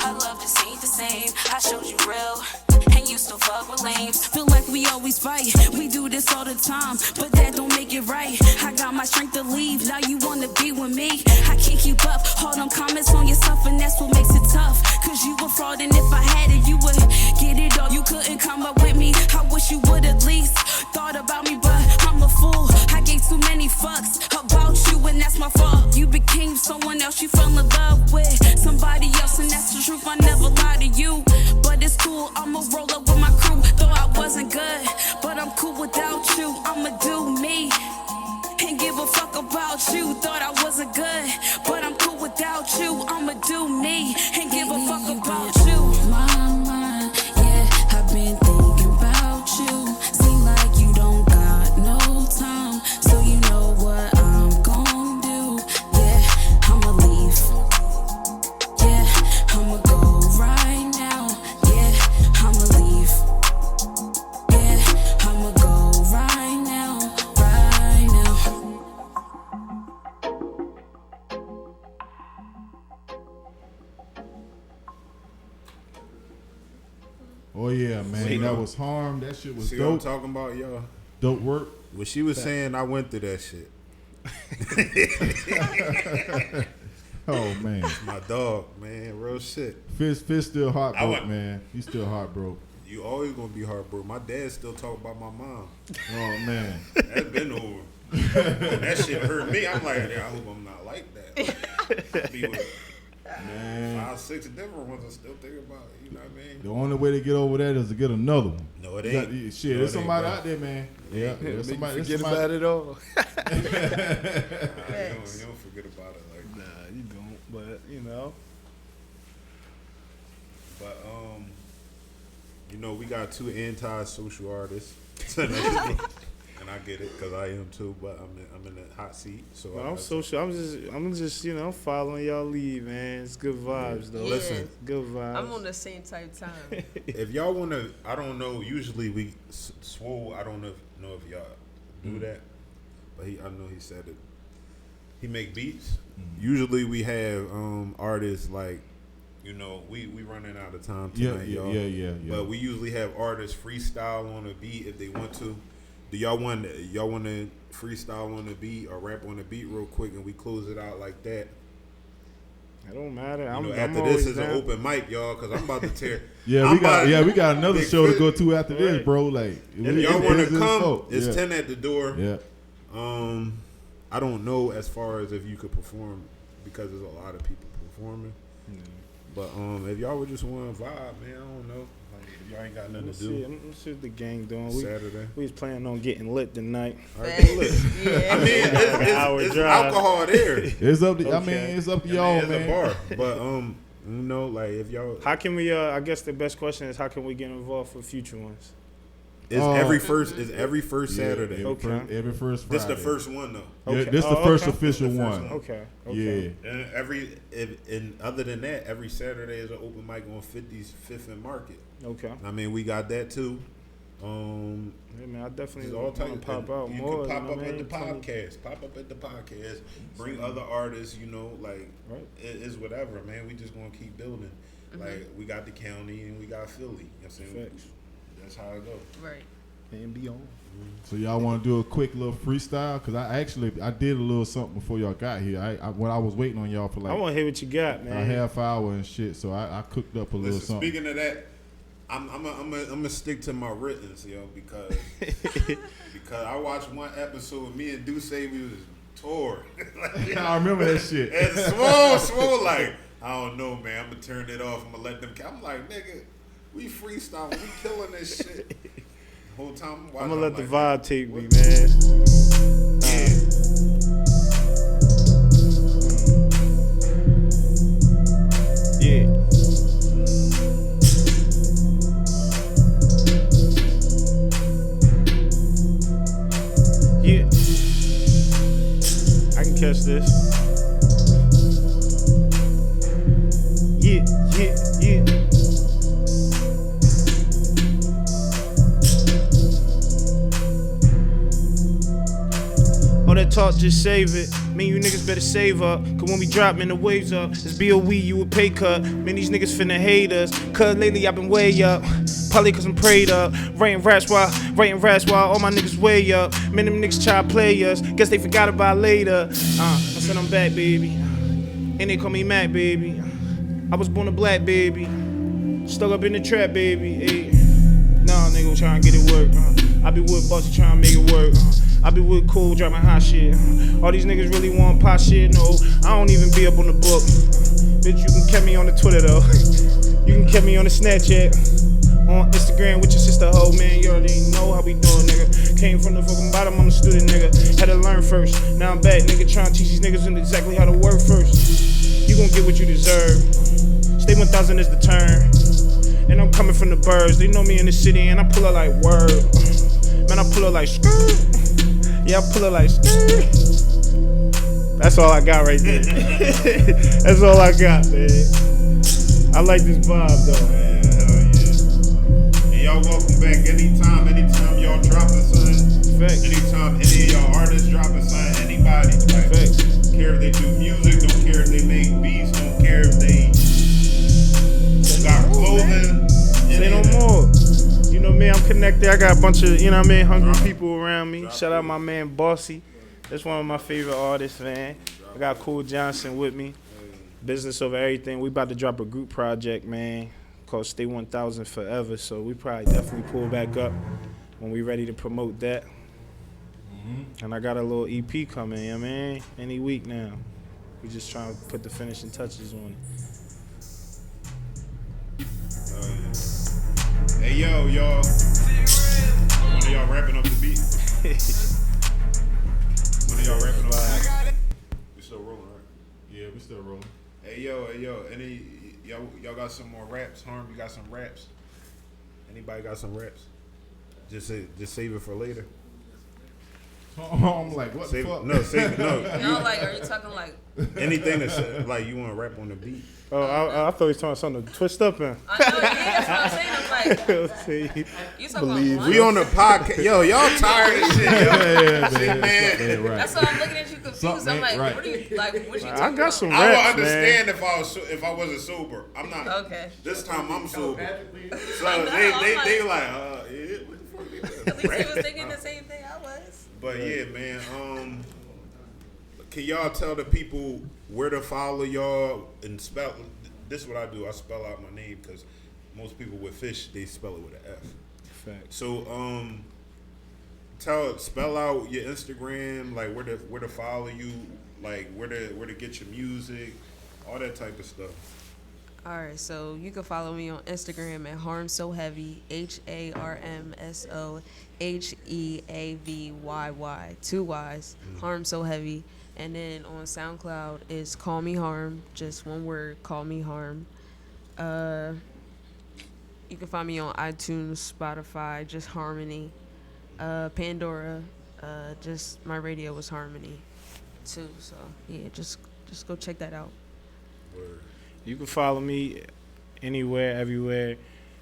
S7: I love to see the same. I showed you real, and you still fuck with lames. Feel like we always fight. We do this all the time, but that don't make it right. I got my strength to leave. Now you wanna be with me. I can't keep up. All them comments on yourself, and that's what makes it tough. Cause you were fraud, and if I had it, you would get it all. You couldn't come up with me. I wish you would at least thought about me, but I'm a fool. I gave too many fucks about you, and that's my fault. You became someone else. You fell in love with somebody else, and that's the truth. I never lied to you, but it's cool. I'ma roll up with my crew. Though I wasn't good, but I'm cool without you. I'ma do me and give a fuck about you. Thought I wasn't good, but I'm cool without you. I'ma do me and give a fuck about you. My mind, yeah, I've been thinking about you. Seem like you don't got no time, so you know what I'm gon' do. Yeah, I'ma leave. Yeah, I'ma go right now. Yeah, I'ma leave. Yeah, I'ma go right now.
S3: Oh yeah, man.
S5: See,
S3: that was Harm. That shit was
S5: See what I'm
S3: dope.
S5: talking about, y'all?
S3: Dope work.
S5: When she was saying I went through that shit.
S3: Oh man.
S5: My dog, man, real shit.
S3: Fish still
S5: I
S3: heartbroken,
S5: went-
S3: man. He's still heartbroken.
S5: You always gonna be heartbroken. My dad still talk about my mom.
S3: Oh man.
S5: That's been over. That shit hurt me. I'm like, yeah, I hope I'm not like that. Be with
S3: Man,
S5: 5, 6 different ones I still think about it. You know what I mean?
S3: the only way to get over that is to get another one.
S5: No, it
S3: You
S5: ain't.
S3: got- Shit,
S5: No,
S3: there's
S5: it ain't,
S3: somebody
S5: bro.
S3: out there, man. Yeah, there's somebody. There's
S4: Forget
S3: somebody.
S4: about it all.
S5: You don't forget about it like that.
S4: Nah, you don't. But you know,
S5: But you know, we got 2 anti-social artists, and I get it because I am too. But I'm in the hot seat, so
S4: but I'm social. I'm just you know following y'all lead, man. It's good vibes though.
S6: Yeah.
S5: Listen,
S4: Good vibes.
S6: I'm on the same type time.
S5: if y'all wanna, I don't know. Usually we Swole. I don't know if y'all do that, but I know he said it. He make beats. Usually we have artists like, you know, we running out of time tonight, y'all.
S3: Yeah.
S5: But we usually have artists freestyle on a beat if they want to. Do y'all want to freestyle on the beat or rap on the beat real quick and we close it out like that?
S4: It don't matter.
S5: You
S4: I'm,
S5: know,
S4: I'm
S5: after
S4: always
S5: this is
S4: down.
S5: an open mic, y'all, because I'm about to tear.
S3: Yeah, we got another
S5: Big
S3: show to
S5: Fish.
S3: go to after this,
S4: Right.
S3: bro. Like,
S5: If y'all want to
S3: it's
S5: come,
S3: folk.
S5: it's
S3: Yeah.
S5: 10 at the door.
S3: Yeah.
S5: I don't know as far as if you could perform because there's a lot of people performing. But if y'all would just want to vibe, man, I don't know. Like, if y'all ain't got nothing to do.
S4: Let's see what the gang doing.
S5: Saturday.
S4: We was planning on getting lit tonight.
S5: All right, go lit.
S6: Yeah.
S5: I mean,
S4: hour
S5: it's
S4: drive.
S5: alcohol there.
S3: It's up to. I mean,
S4: Okay.
S3: it's up to
S5: I mean,
S3: y'all,
S5: it's
S3: man.
S5: a bar. But you know, like if y'all,
S4: How can we? I guess the best question is how can we get involved for future ones?
S5: it's every first Saturday.
S3: Every
S4: Okay.
S3: every first Friday.
S5: This the first one though.
S3: Yeah,
S4: Okay.
S3: this the
S4: Oh,
S3: first
S4: okay.
S3: official
S5: This the first
S3: one.
S5: one.
S4: Okay.
S3: Yeah.
S5: And and other than that, every Saturday is an open mic on 50's 5th and Market.
S4: Okay.
S5: I mean, we got that too.
S4: Hey man, I definitely
S5: There's all
S4: want to
S5: types.
S4: pop out
S5: You
S4: more.
S5: can pop
S4: you know
S5: up
S4: what I
S5: at the
S4: mean? Tell me-
S5: podcast. Pop up at the podcast. Bring other artists. You know, like
S4: Right.
S5: it's whatever, man. We just gonna keep building. Like we got the county and we got Philly. You know what I'm saying?
S4: Facts.
S5: That's how it goes.
S6: Right.
S4: And beyond.
S3: So y'all want to do a quick little freestyle? Cause I did a little something before y'all got here. When I was waiting on y'all for
S4: I
S3: like
S4: want to hear what you got,
S3: a
S4: man.
S3: half hour and shit, so I cooked up a little
S5: Listen,
S3: something.
S5: speaking of that, I'm gonna stick to my writtens, yo, because I watched one episode. Me and Duce, we was tore.
S3: I remember that shit.
S5: And swole like, I don't know, man. I'm gonna turn it off. I'm gonna let them. I'm like, nigga, we freestyling, we killing this shit. The whole time I'm watching.
S4: I'm gonna let the
S5: like,
S4: vibe take me,
S5: what?
S4: man. Yeah. Yeah. I can catch this. Yeah. All that talk, just save it. Me and you niggas better save up. Cause when we drop, man, the waves up. It's BOE, you a pay cut. Man, these niggas finna hate us. Cause lately I've been way up. Probably cause I'm prayed up. Writing raps while all my niggas way up. Man, them niggas try to play us. Guess they forgot about later. I said I'm back, baby. And they call me Mac, baby. I was born a black baby. Stuck up in the trap, baby. Ay. Nah, nigga, tryna get it work. I be with Bossy tryna make it work. I be with Cool dropping hot shit. All these niggas really want pop shit. No, I don't even be up on the book. Bitch, you can catch me on the Twitter though. You can catch me on the Snapchat. On Instagram with your sister hoe, man. You already know how we doing, nigga. Came from the fucking bottom, I'm a student, nigga. Had to learn first. Now I'm back, nigga, trying to teach these niggas exactly how to work first. You gon' get what you deserve. Stay 1000 is the turn. And I'm coming from the birds. They know me in the city and I pull up like word. Man, I pull up like skirt. Yeah, I pull up like skirt. That's all I got right there. That's all I got, man. I like this vibe though.
S5: Man, hell yeah. And y'all welcome back anytime y'all dropping something.
S4: Facts.
S5: Anytime any of y'all artists dropping something, anybody. Like,
S4: Facts.
S5: don't care if they do music, don't care if they make beats, don't care if they got clothing.
S4: Say no more. You know me, I'm connected. I got a bunch of, you know what I mean, hungry people around me. Shout out my man Bossy. That's one of my favorite artists, man. I got Cool Johnson with me. Business over everything. We about to drop a group project, man, called Stay 1000 Forever. So we probably definitely pull back up when we ready to promote that. And I got a little EP coming, you know what I mean? Any week now. We just trying to put the finishing touches on it.
S5: yo, y'all. One of y'all rapping up the beat. One of y'all rapping up the beat. We still rolling, right?
S3: Yeah, we still rolling.
S5: Hey yo. Any y'all got some more raps? Harm, you got some raps? Anybody got some raps? Just save it for later.
S3: I'm like, what
S5: Save
S3: the fuck?
S5: it. No, save it. No.
S6: No, like, are you talking like?
S5: Anything that's like you want to rap on the beat.
S4: Oh, I thought he was talking something to twist up in.
S6: I know, yeah, that's what I'm saying. I'm like,
S4: See,
S6: you talking
S4: Believe
S6: about
S5: We
S6: one?
S5: on the podcast. Yo, y'all tired of shit. Yo.
S3: Yeah,
S5: See,
S3: man.
S5: man.
S3: Right.
S6: That's why I'm looking at you confused.
S3: Something
S6: I'm like,
S3: ain't right.
S6: what are you like? What you talking
S4: I got some
S6: about?
S5: I would
S4: raps,
S5: understand
S4: man.
S5: if I wasn't sober. I'm not.
S6: Okay.
S5: This time I'm sober. So
S6: I know,
S5: they
S6: I'm
S5: yeah,
S6: like-
S5: what the fuck?
S6: At least he was thinking the same thing I was.
S5: But yeah, man. Can y'all tell the people where to follow y'all and spell? This is what I do. I spell out my name because most people with Phish they spell it with an F.
S4: Fact.
S5: So spell out your Instagram, like where to follow you, like where to get your music, all that type of stuff.
S6: All right, so you can follow me on Instagram at Harm So Heavy, HarmSoHeavy, 2 Y's, Harm So Heavy. And then on SoundCloud is Call Me Harm, just one word, Call Me Harm. You can find me on iTunes, Spotify, just Harmony, Pandora. Just my radio was Harmony, too. So yeah, just go check that out.
S5: Word.
S4: You can follow me anywhere, everywhere.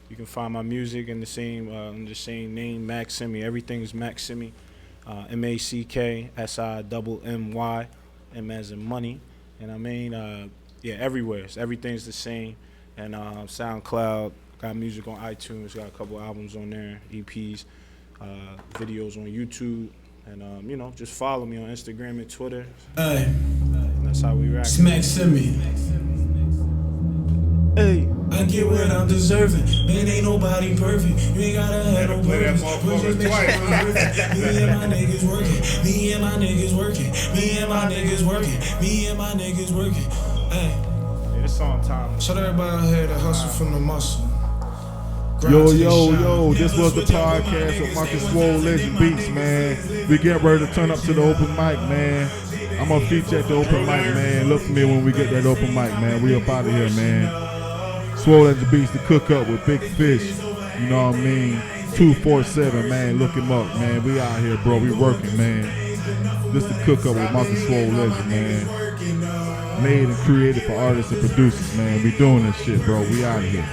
S4: You can find my music in the same under the same name, Mac Simi. Everything's Mac Simi, MACKSIMMY, M as in money, and I mean, everywhere. So everything's the same. And SoundCloud, got music on iTunes, got a couple albums on there, EPs, videos on YouTube, and just follow me on Instagram and Twitter.
S1: Hey,
S4: And that's how we rock.
S1: smack semi.
S4: Hey.
S1: I get what I'm deserving. Man, ain't nobody perfect. You ain't gotta have no
S5: Play that
S1: purpose.
S5: motherfucker
S1: Just make
S5: twice,
S1: sure I'm worth it. Me and my niggas working. Me and my niggas working. Me and my niggas working. Me and my niggas working. Hey,
S4: Yeah, this song time.
S1: shout out everybody out here that hustle from the muscle.
S3: Yo, this was the podcast of Marcus Swolegend Beats, man. We get ready to turn up to the open mic, man. I'm gonna feature at the open mic, man. Look for me when we get that open mic, man. We up out of here, man. Swolegend Beats, the cook up with Big Phish. You know what I mean? 247, man. Look him up, man. We out here, bro. We working, man. This the cook up with Marcus Swolegend, man. Made and created for artists and producers, man. We doing this shit, bro. We out of here.